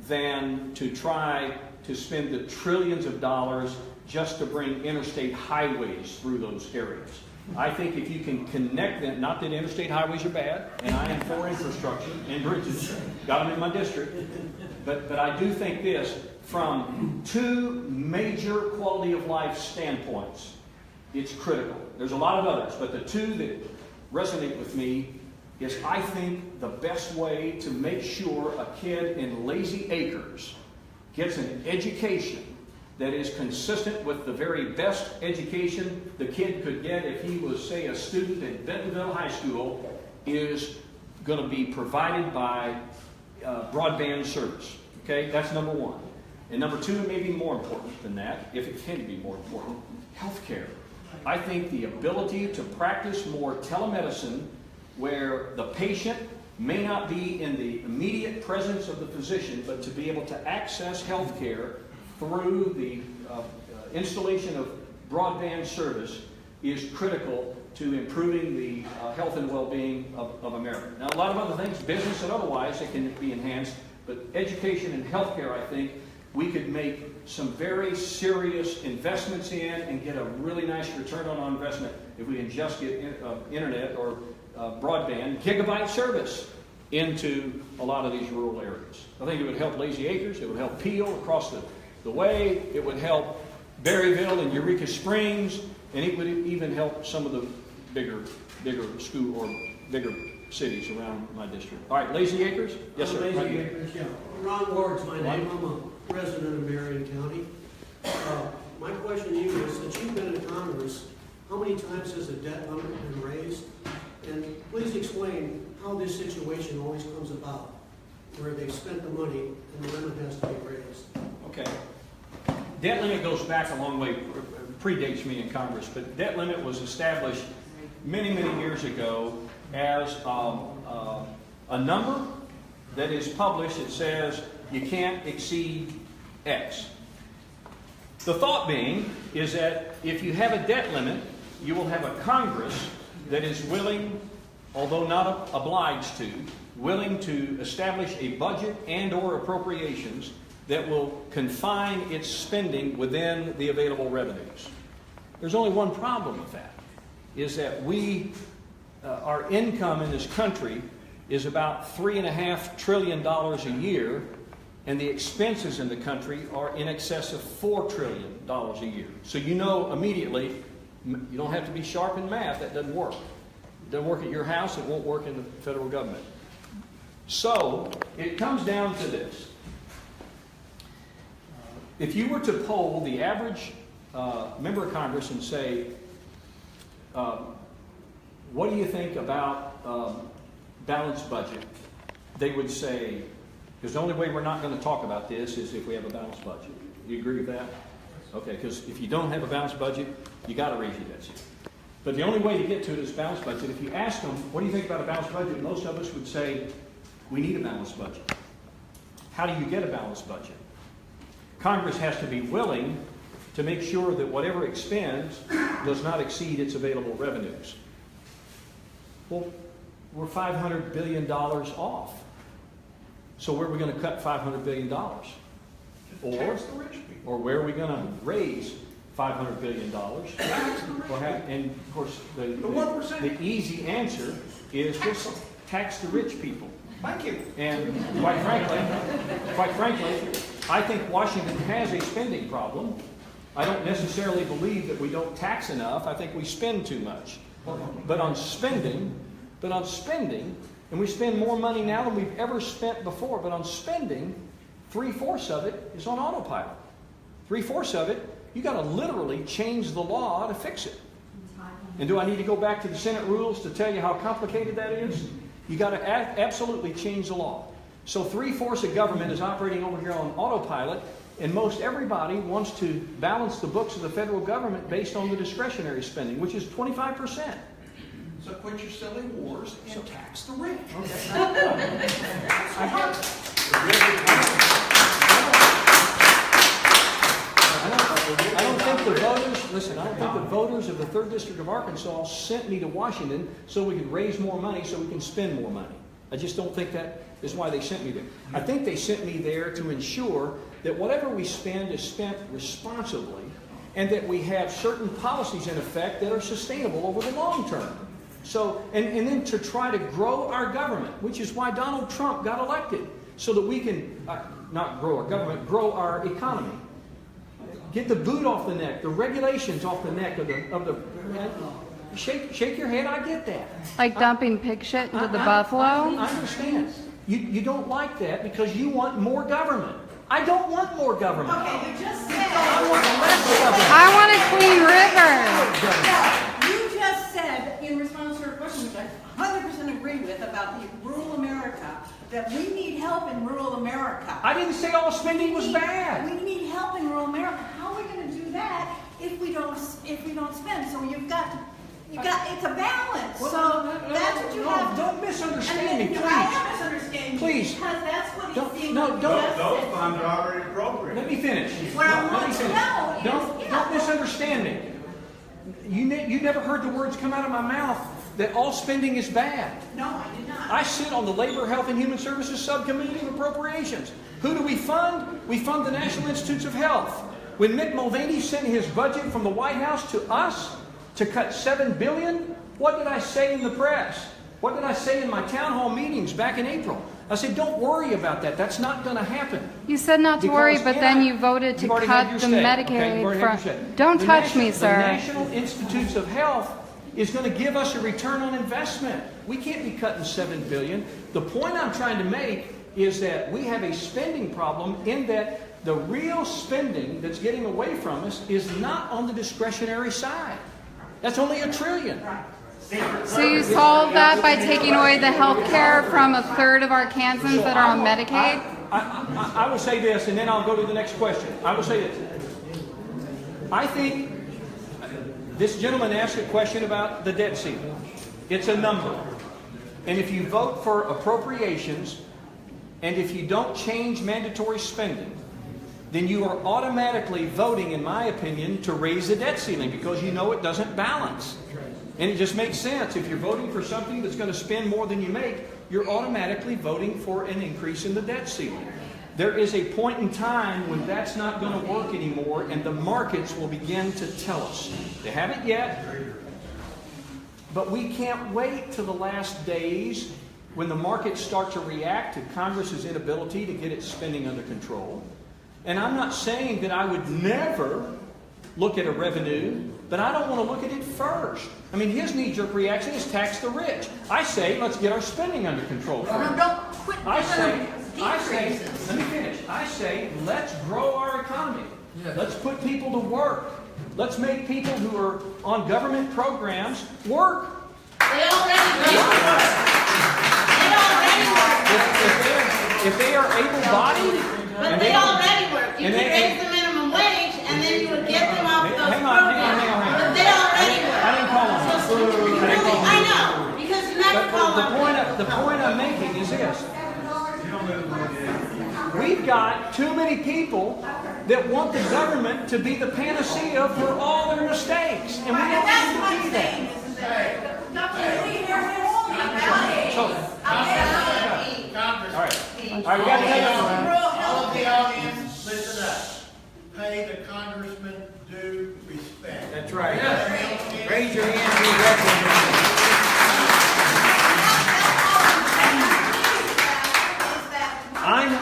than to try to spend the trillions of dollars just to bring interstate highways through those areas. I think if you can connect them, not that interstate highways are bad, and I am for infrastructure and bridges, got them in my district, but I do think this, from two major quality of life standpoints, it's critical. There's a lot of others, but the two that resonate with me is I think the best way to make sure a kid in Lazy Acres gets an education that is consistent with the very best education the kid could get if he was, say, a student at Bentonville High School is going to be provided by broadband service. Okay, that's number one. And number two, and maybe more important than that, if it can be more important, healthcare. I think the ability to practice more telemedicine where the patient may not be in the immediate presence of the physician, but to be able to access healthcare through the installation of broadband service is critical to improving the health and well-being of America. Now, a lot of other things, business and otherwise, it can be enhanced, but education and healthcare, I think, we could make some very serious investments in and get a really nice return on our investment if we can just get internet or broadband gigabyte service into a lot of these rural areas. I think it would help Lazy Acres, it would help Peel across the way, it would help Berryville and Eureka Springs, and it would even help some of the bigger school or bigger cities around my district. All right, Lazy Acres? Yes, sir. Lazy Acres, yeah. Ron Ward's my name. I'm a resident of Marion County. My question to you is, since you've been in Congress, how many times has the debt limit been raised? And please explain how this situation always comes about, where they've spent the money and the limit has to be raised. Okay. Debt limit goes back a long way, predates me in Congress, but debt limit was established many, many years ago as a number that is published that says you can't exceed X. The thought being is that if you have a debt limit, you will have a Congress that is willing, although not obliged to, willing to establish a budget and or appropriations that will confine its spending within the available revenues. There's only one problem with that, is that our income in this country is about $3.5 trillion a year, and the expenses in the country are in excess of $4 trillion a year. So you know immediately, you don't have to be sharp in math, that doesn't work. It doesn't work at your house, it won't work in the federal government. So it comes down to this. If you were to poll the average member of Congress and say, what do you think about balanced budget? They would say, because the only way we're not going to talk about this is if we have a balanced budget. Do you agree with that? Okay, because if you don't have a balanced budget, you got to raise your debt. But the only way to get to it is a balanced budget. If you ask them, what do you think about a balanced budget? Most of us would say, we need a balanced budget. How do you get a balanced budget? Congress has to be willing to make sure that whatever it spends does not exceed its available revenues. Well, we're $500 billion off. So where are we going to cut $500 billion? Or where are we going to raise $500 billion? And of course, the easy answer is just tax the rich people. Thank you. And quite frankly, I think Washington has a spending problem. I don't necessarily believe that we don't tax enough. I think we spend too much. But on spending, and we spend more money now than we've ever spent before, but on spending, 3/4 of it is on autopilot. 3/4 of it, you got to literally change the law to fix it. And do I need to go back to the Senate rules to tell you how complicated that is? You got to absolutely change the law. So 3/4 of government is operating over here on autopilot, and most everybody wants to balance the books of the federal government based on the discretionary spending, which is 25%. So quit your silly wars and tax the rich. I don't think the voters, I don't think the voters of the 3rd District of Arkansas sent me to Washington so we could raise more money so we can spend more money. I just don't think that is why they sent me there. I think they sent me there to ensure that whatever we spend is spent responsibly and that we have certain policies in effect that are sustainable over the long term. So, and then to try to grow our government, which is why Donald Trump got elected, so that we can not grow our government, grow our economy. Get the boot off the neck, the regulations off the neck of the shake your head, I get that. Like dumping pig shit into the buffalo? I understand. You don't like that because you want more government. I don't want more government. Okay, you just said. I want less government. I want a clean river. No, you just said, in response to her question, which I 100% agree with, about the rural America, that we need help in rural America. I didn't say all spending was bad. We need help in rural America. How are we going to do that if we don't spend? So you've got it's a balance. Well, so that's what you have. Don't misunderstand me, please. I am misunderstanding. Please. Because that's what he's saying. Don't. Those funds are already appropriate. Let me finish. What I want to know is, Don't misunderstand me. You never heard the words come out of my mouth that all spending is bad. No, I did not. I sit on the Labor, Health, and Human Services Subcommittee of Appropriations. Who do we fund? We fund the National Institutes of Health. When Mick Mulvaney sent his budget from the White House to us to cut $7 billion, what did I say in the press? What did I say in my town hall meetings back in April? I said, don't worry about that. That's not going to happen. You said not to worry, but then you voted to cut the Medicaid. Don't touch me, sir. The National Institutes of Health is going to give us a return on investment. We can't be cutting $7 billion. The point I'm trying to make is that we have a spending problem in that the real spending that's getting away from us is not on the discretionary side. That's only $1 trillion. So you solve that by taking away the health care from a third of our Kansans that are on Medicaid? I will say this, and then I'll go to the next question. I will say this. I think this gentleman asked a question about the debt ceiling. It's a number. And if you vote for appropriations, and if you don't change mandatory spending, then you are automatically voting, in my opinion, to raise the debt ceiling because you know it doesn't balance. And it just makes sense. If you're voting for something that's going to spend more than you make, you're automatically voting for an increase in the debt ceiling. There is a point in time when that's not going to work anymore, and the markets will begin to tell us. They haven't yet, but we can't wait till the last days when the markets start to react to Congress's inability to get its spending under control. And I'm not saying that I would never look at a revenue, but I don't want to look at it first. I mean, his knee-jerk reaction is tax the rich. I say, let's get our spending under control first. No, don't quit. I say, let me finish. I say, let's grow our economy. Let's put people to work. Let's make people who are on government programs work. They already do. If they are able-bodied, But they already work. You could raise the minimum wage and then you would get them off those programs. But they already work. I didn't call them. I know, because you never call them. The point I'm making is this. We've got too many people that want the government to be the panacea for all their mistakes. And we don't need to be that. All right, we got another one. All of the audience, listen up. Pay the congressman due respect. That's right. Raise your hand and be recognized.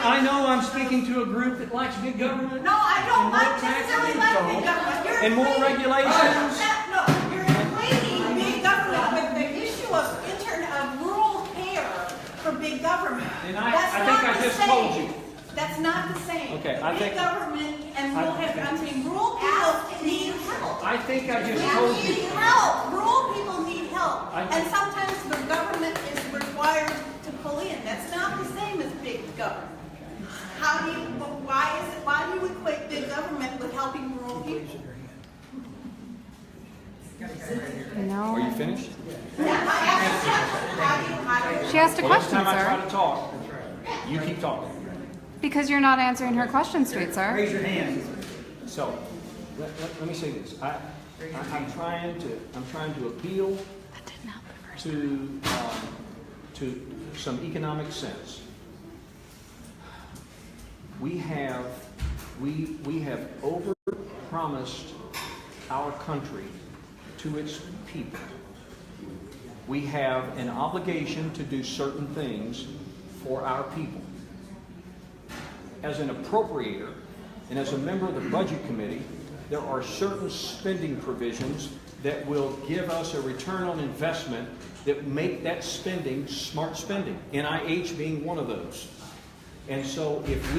I know I'm speaking to a group that likes big government. No, I don't necessarily like big government. You're And more equating- regulations. No, you're equating big government with the issue of rural care for big government. And That's I not think I the just same. told you. That's not the same. Okay, I Big think- government and rural care, I'm saying rural people need help. I think I just We told need you. help. Rural people need help. I- And sometimes the government is required to pull in. That's not the same as big government. Why do you equate big government with helping rural people? You know? Are you finished? She asked a Well, this question, time I try sir. to talk. You keep talking. Because you're not answering her question straight, sir. Raise your hand. So, let me say this. I'm trying to appeal to some economic sense. We have overpromised promised our country to its people, we have an obligation to do certain things for our people. As an appropriator and as a member of the Budget Committee, there are certain spending provisions that will give us a return on investment that make that spending smart spending, NIH being one of those. And so if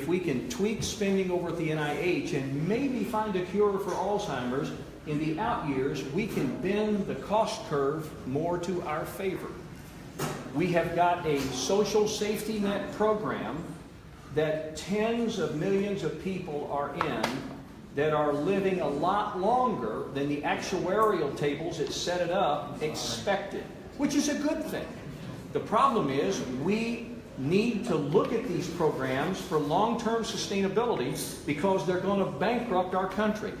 we can tweak spending over at the NIH and maybe find a cure for Alzheimer's in the out years, we can bend the cost curve more to our favor. We have got a social safety net program that tens of millions of people are in that are living a lot longer than the actuarial tables that set it up expected, which is a good thing. The problem is we need to look at these programs for long-term sustainability because they're going to bankrupt our country.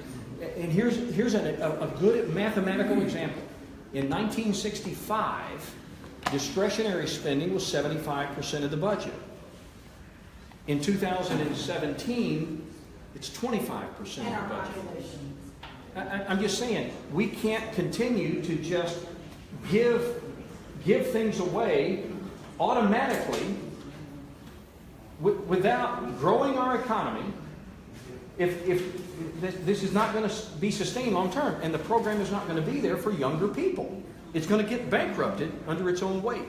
And here's a good mathematical example. In 1965, discretionary spending was 75% of the budget. In 2017, it's 25% of the budget. I'm just saying, we can't continue to just give things away automatically without growing our economy if this is not going to be sustained long term, and the program is not going to be there for younger people. It's going to get bankrupted under its own weight.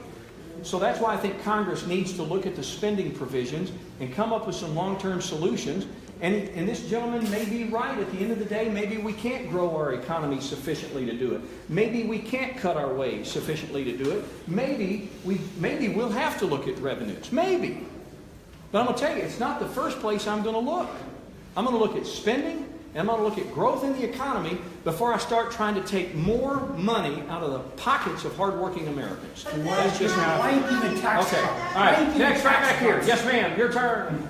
So that's why I think Congress needs to look at the spending provisions and come up with some long-term solutions. And this gentleman may be right. At the end of the day, maybe we can't grow our economy sufficiently to do it. Maybe we can't cut our way sufficiently to do it. Maybe we'll have to look at revenues. Maybe. But I'm going to tell you, it's not the first place I'm going to look. I'm going to look at spending, and I'm going to look at growth in the economy before I start trying to take more money out of the pockets of hardworking Americans. That's just how I think. Okay. All right. Next, right back here. Yes, ma'am. Your turn.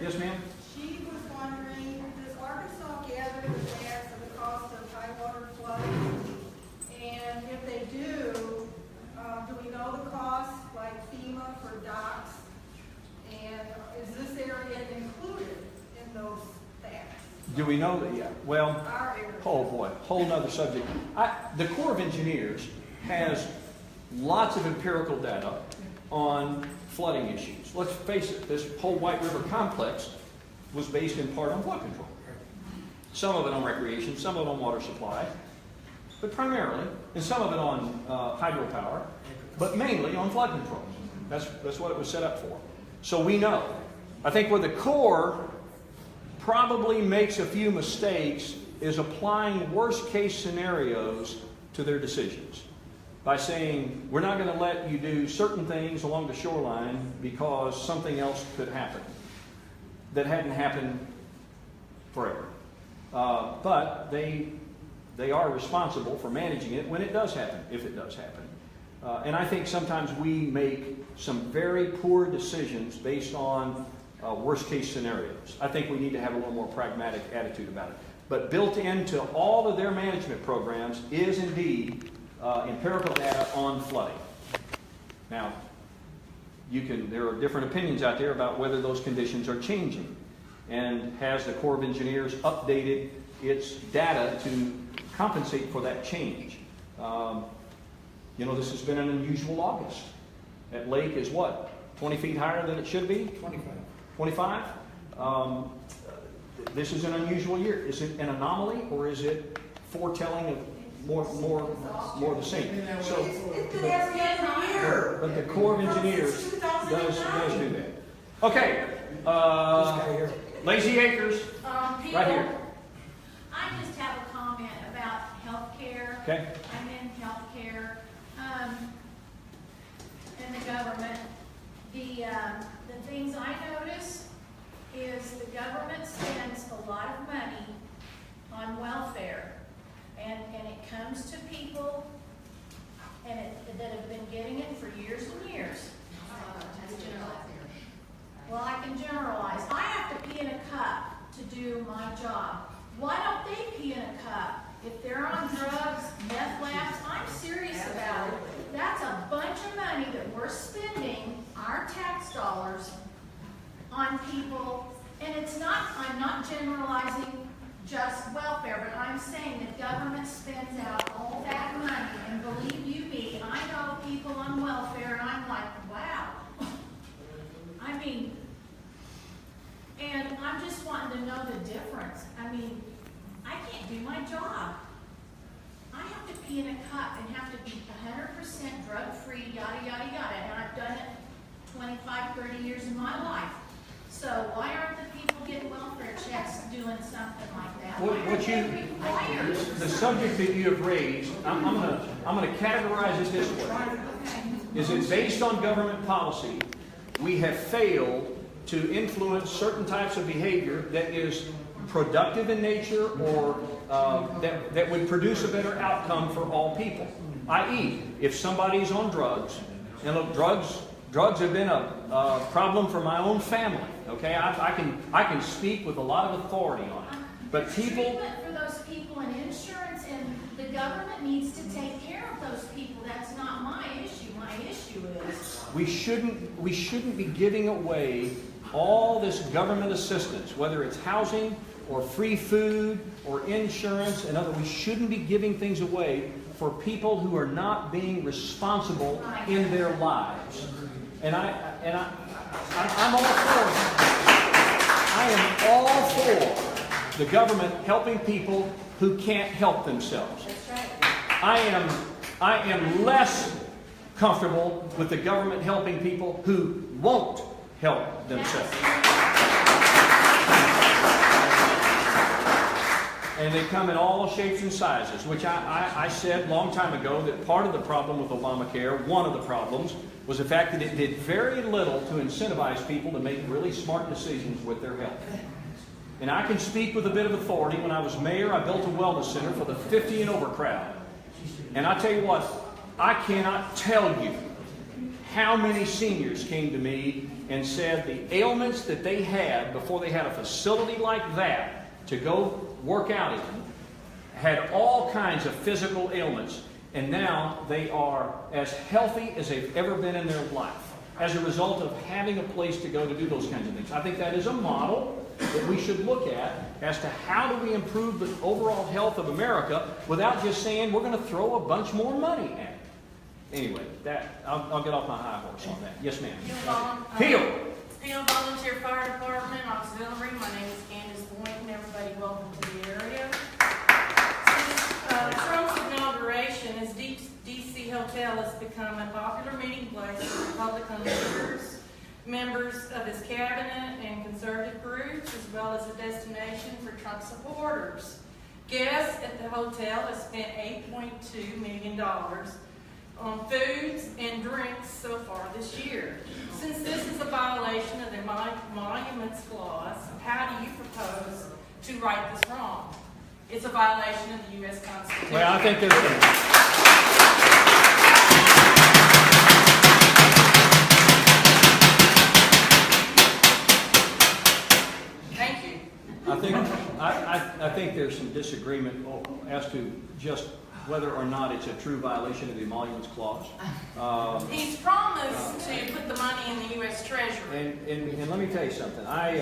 Yes, ma'am. She was wondering, does Arkansas gather the tax of the cost of high water flooding? And if they do we know the cost, like FEMA for docks? And is this area included in those taxes? Do we know that yet? Well, oh boy, whole nother subject. The Corps of Engineers has lots of empirical data on flooding issues. Let's face it, this whole White River complex was based in part on flood control. Some of it on recreation, some of it on water supply, but primarily, and some of it on hydropower, but mainly on flood control. That's what it was set up for. So we know. I think where the Corps probably makes a few mistakes is applying worst case scenarios to their decisions. By saying, we're not going to let you do certain things along the shoreline because something else could happen that hadn't happened forever. But they are responsible for managing it when it does happen, if it does happen. And I think sometimes we make some very poor decisions based on worst case scenarios. I think we need to have a little more pragmatic attitude about it. But built into all of their management programs is indeed empirical data on flooding. Now, there are different opinions out there about whether those conditions are changing. And has the Corps of Engineers updated its data to compensate for that change? This has been an unusual August. That lake is what? 20 feet higher than it should be? 25. 25? This is an unusual year. Is it an anomaly, or is it foretelling of more of the same? So, but the Corps of Engineers does do that. Okay. Lazy Acres, right here. I just have a comment about health care. Okay. I'm in health care in the government. The things I notice is the government spends a lot of money on welfare, and it comes to people that have been getting it for years and years. Well, I can generalize. I have to pee in a cup to do my job. Why don't they pee in a cup? If they're on drugs, meth labs, I'm serious about it. That's a bunch of money that we're spending, our tax dollars on people, and it's not, I'm not generalizing just welfare, but I'm saying that government spends out all that money, and believe you me, I know people on welfare, and I'm like, wow. I mean, and I'm just wanting to know the difference. I mean, I can't do my job. I have to pee in a cup and have to be 100% drug-free, yada, yada, yada, and I've done it 25, 30 years of my life. So why aren't the people getting welfare checks doing something like that? Why are they required? The subject that you have raised, I'm gonna categorize it this way. Okay. Is it based on government policy? We have failed to influence certain types of behavior that is productive in nature or that would produce a better outcome for all people. I.e., if somebody's on drugs, and look, drugs have been a problem for my own family. Okay, I can speak with a lot of authority on it. But people, treatment for those people and insurance, and the government needs to take care of those people. That's not my issue. My issue is we shouldn't be giving away all this government assistance, whether it's housing or free food or insurance and other. We shouldn't be giving things away for people who are not being responsible in their lives. And I'm all for it. I am all for the government helping people who can't help themselves. I am less comfortable with the government helping people who won't help themselves. And they come in all shapes and sizes, which I said a long time ago that part of the problem with Obamacare, one of the problems, was the fact that it did very little to incentivize people to make really smart decisions with their health. And I can speak with a bit of authority. When I was mayor, I built a wellness center for the 50 and over crowd. And I tell you what, I cannot tell you how many seniors came to me and said the ailments that they had before they had a facility like that to go work out in, had all kinds of physical ailments, and now they are as healthy as they've ever been in their life as a result of having a place to go to do those kinds of things. I think that is a model that we should look at as to how do we improve the overall health of America without just saying we're going to throw a bunch more money at it. Anyway, I'll get off my high horse on that. Yes, ma'am. Peel Volunteer Fire Department Auxiliary. My name is Candace Boynton. Everybody, welcome to the area. Since Trump's inauguration, his D.C. hotel has become a popular meeting place for Republican leaders, members of his cabinet, and conservative groups, as well as a destination for Trump supporters. Guests at the hotel have spent $8.2 million on foods and drinks so far this year. Since this is a violation of the Monuments Clause, how do you propose to right this wrong? It's a violation of the U.S. Constitution. Well, I think Thank you. I think there's some disagreement as to just whether or not it's a true violation of the Emoluments Clause. He's promised to put the money in the U.S. Treasury. And let me tell you something. I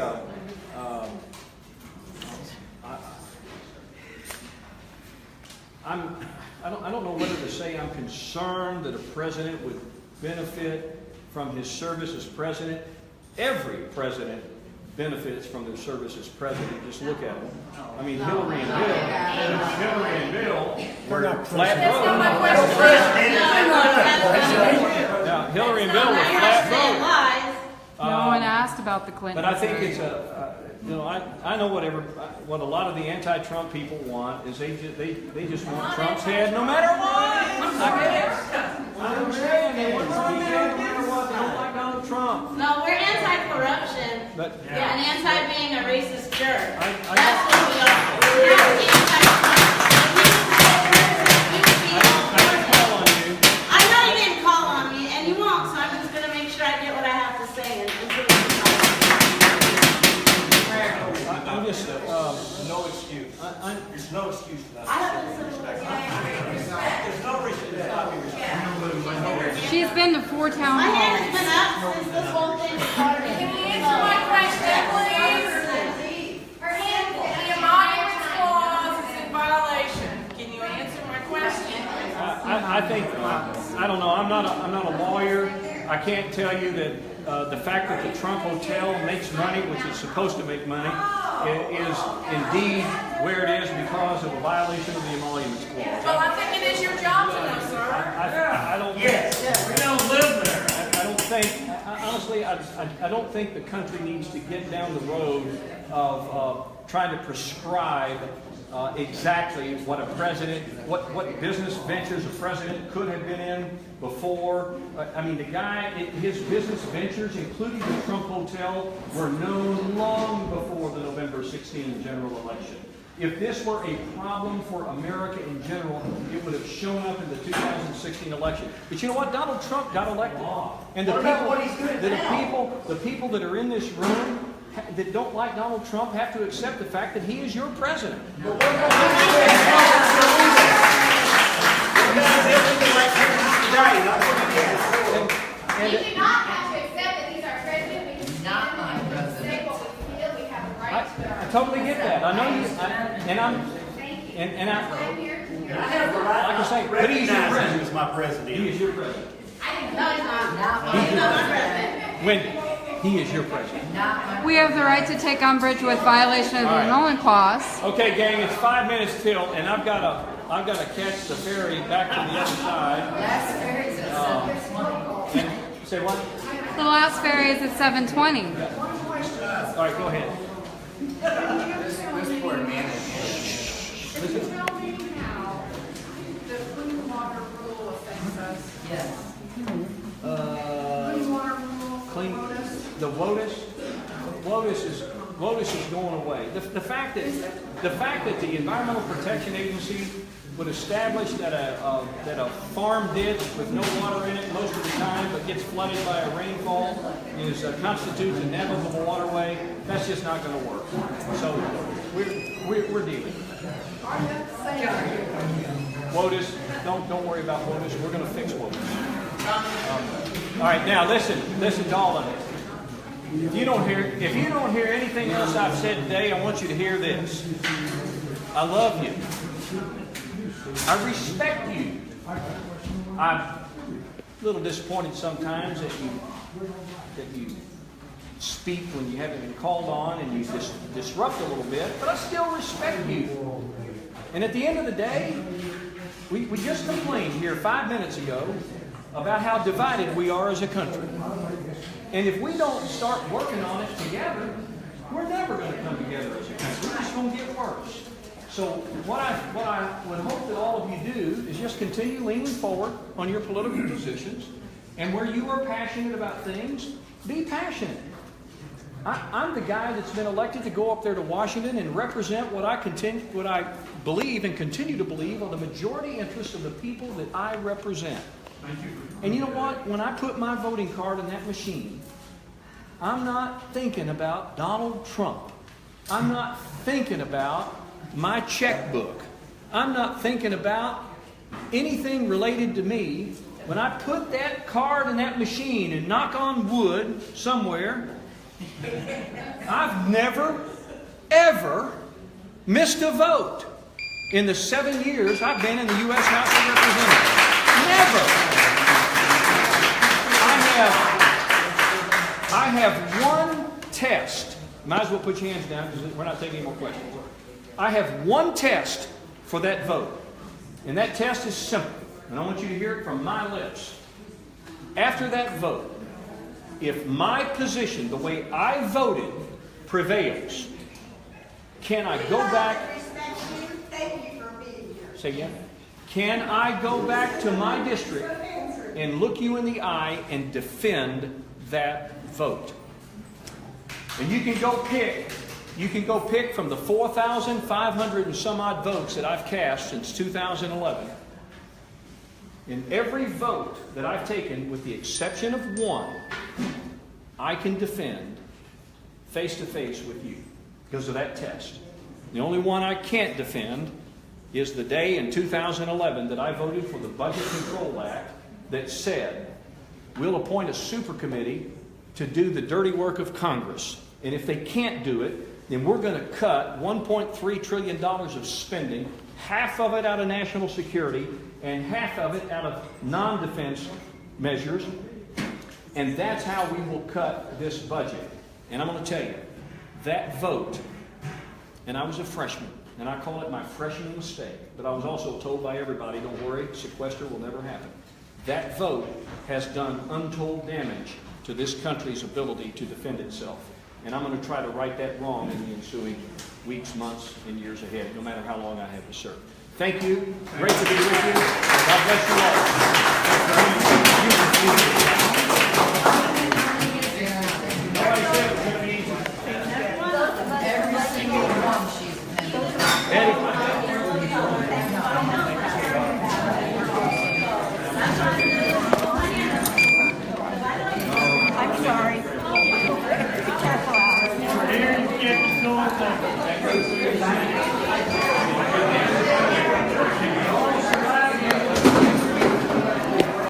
don't know whether to say I'm concerned that a president would benefit from his service as president. Every president benefits from their service as president. Just look at them. I mean, Hillary and Bill were flat broke. Now, Hillary and Bill were flat broke. No one asked about the Clintons. But I think it's I know what a lot of the anti-Trump people want is they just want Trump's head no matter what. I understand they want Trump's head no matter what. They don't like Donald Trump. No, we're anti-corruption and anti-being a racist jerk. That's I what we are. We're anti-Trump. I know you didn't call on me, and you won't, so I'm just going to make sure I get what I have to say. I'm just No excuse. There's no excuse for that. I have been There's no reason to not be respectful. She's He's been to 4 town My hand has halls. been up since this whole thing started. Can you answer my question, please? Her hand, the emoluments clause is in violation. Can you answer my question? I think, I don't know, I'm not a lawyer. I can't tell you that the fact that the Trump Hotel makes money, which it's supposed to make money, is indeed where it is because of a violation of the emoluments clause. Well, I think it is your job to know, sir. I don't. Yes, we don't live there. I don't think, honestly, I don't think the country needs to get down the road of trying to prescribe exactly what a president, what business ventures a president could have been in before. I mean, the guy, his business ventures, including the Trump Hotel, were known long before the November 16 general election. If this were a problem for America in general, it would have shown up in the 2016 election. But you know what? Donald Trump got elected. And the people that are in this room that don't like Donald Trump have to accept the fact that he is your president. We do not have to accept that he's our president. We can stand and we can say what we feel. We have a right to. I totally get that. I know you, Thank you. and I'm here. I have the right like I say, to but he's your recognize him president. as my president. He is your president. I didn't know he's not. He's He's your not my president. president. When he is your president. We have the right to take umbrage with violation of the All right. annulment clause. Okay, gang, it's 5 minutes till, and I've got to catch the ferry back to the other side. Last ferry's at 7:20. And say what? The last ferry is at 7:20. All right, go ahead. This poor man. Can you tell me how the clean water rule affects us? Yes. Clean water rule for Clean. WOTUS? The WOTUS is going away. The fact that the Environmental Protection Agency would establish that a farm ditch with no water in it most of the time, but gets flooded by a rainfall, constitutes a navigable waterway. That's just not going to work. So we're dealing. WOTUS, don't worry about WOTUS. We're going to fix WOTUS. All right, now listen to all of it. If you don't hear anything else I've said today, I want you to hear this. I love you. I respect you. I'm a little disappointed sometimes that you speak when you haven't been called on and you disrupt a little bit, but I still respect you. And at the end of the day, we just complained here 5 minutes ago about how divided we are as a country. And if we don't start working on it together, we're never going to come together as a country. We're just going to get worse. So what I would hope that all of you do is just continue leaning forward on your political positions, and where you are passionate about things, be passionate. I'm the guy that's been elected to go up there to Washington and represent what I believe and continue to believe are the majority interests of the people that I represent. And you know what? When I put my voting card in that machine, I'm not thinking about Donald Trump. I'm not thinking about my checkbook. I'm not thinking about anything related to me. When I put that card in that machine and knock on wood somewhere, I've never, ever missed a vote in the 7 years I've been in the U.S. House of Representatives. Never. I have one test. Might as well put your hands down because we're not taking any more questions. I have one test for that vote. And that test is simple. And I want you to hear it from my lips. After that vote, if my position, the way I voted, prevails, can I go back? Thank you for being here. Say again. Can I go back to my district and look you in the eye and defend that vote? And you can go pick from the 4,500 and some odd votes that I've cast since 2011. In every vote that I've taken, with the exception of one, I can defend face to face with you because of that test. The only one I can't defend is the day in 2011 that I voted for the Budget Control Act that said we'll appoint a super committee to do the dirty work of Congress. And if they can't do it, then we're going to cut $1.3 trillion of spending, half of it out of national security and half of it out of non-defense measures. And that's how we will cut this budget. And I'm going to tell you, that vote, and I was a freshman, and I call it my freshman mistake, but I was also told by everybody, don't worry, sequester will never happen. That vote has done untold damage to this country's ability to defend itself. And I'm going to try to right that wrong in the ensuing weeks, months, and years ahead, no matter how long I have to serve. Thank you. Great to be with you. God bless you I'm sorry. Careful out.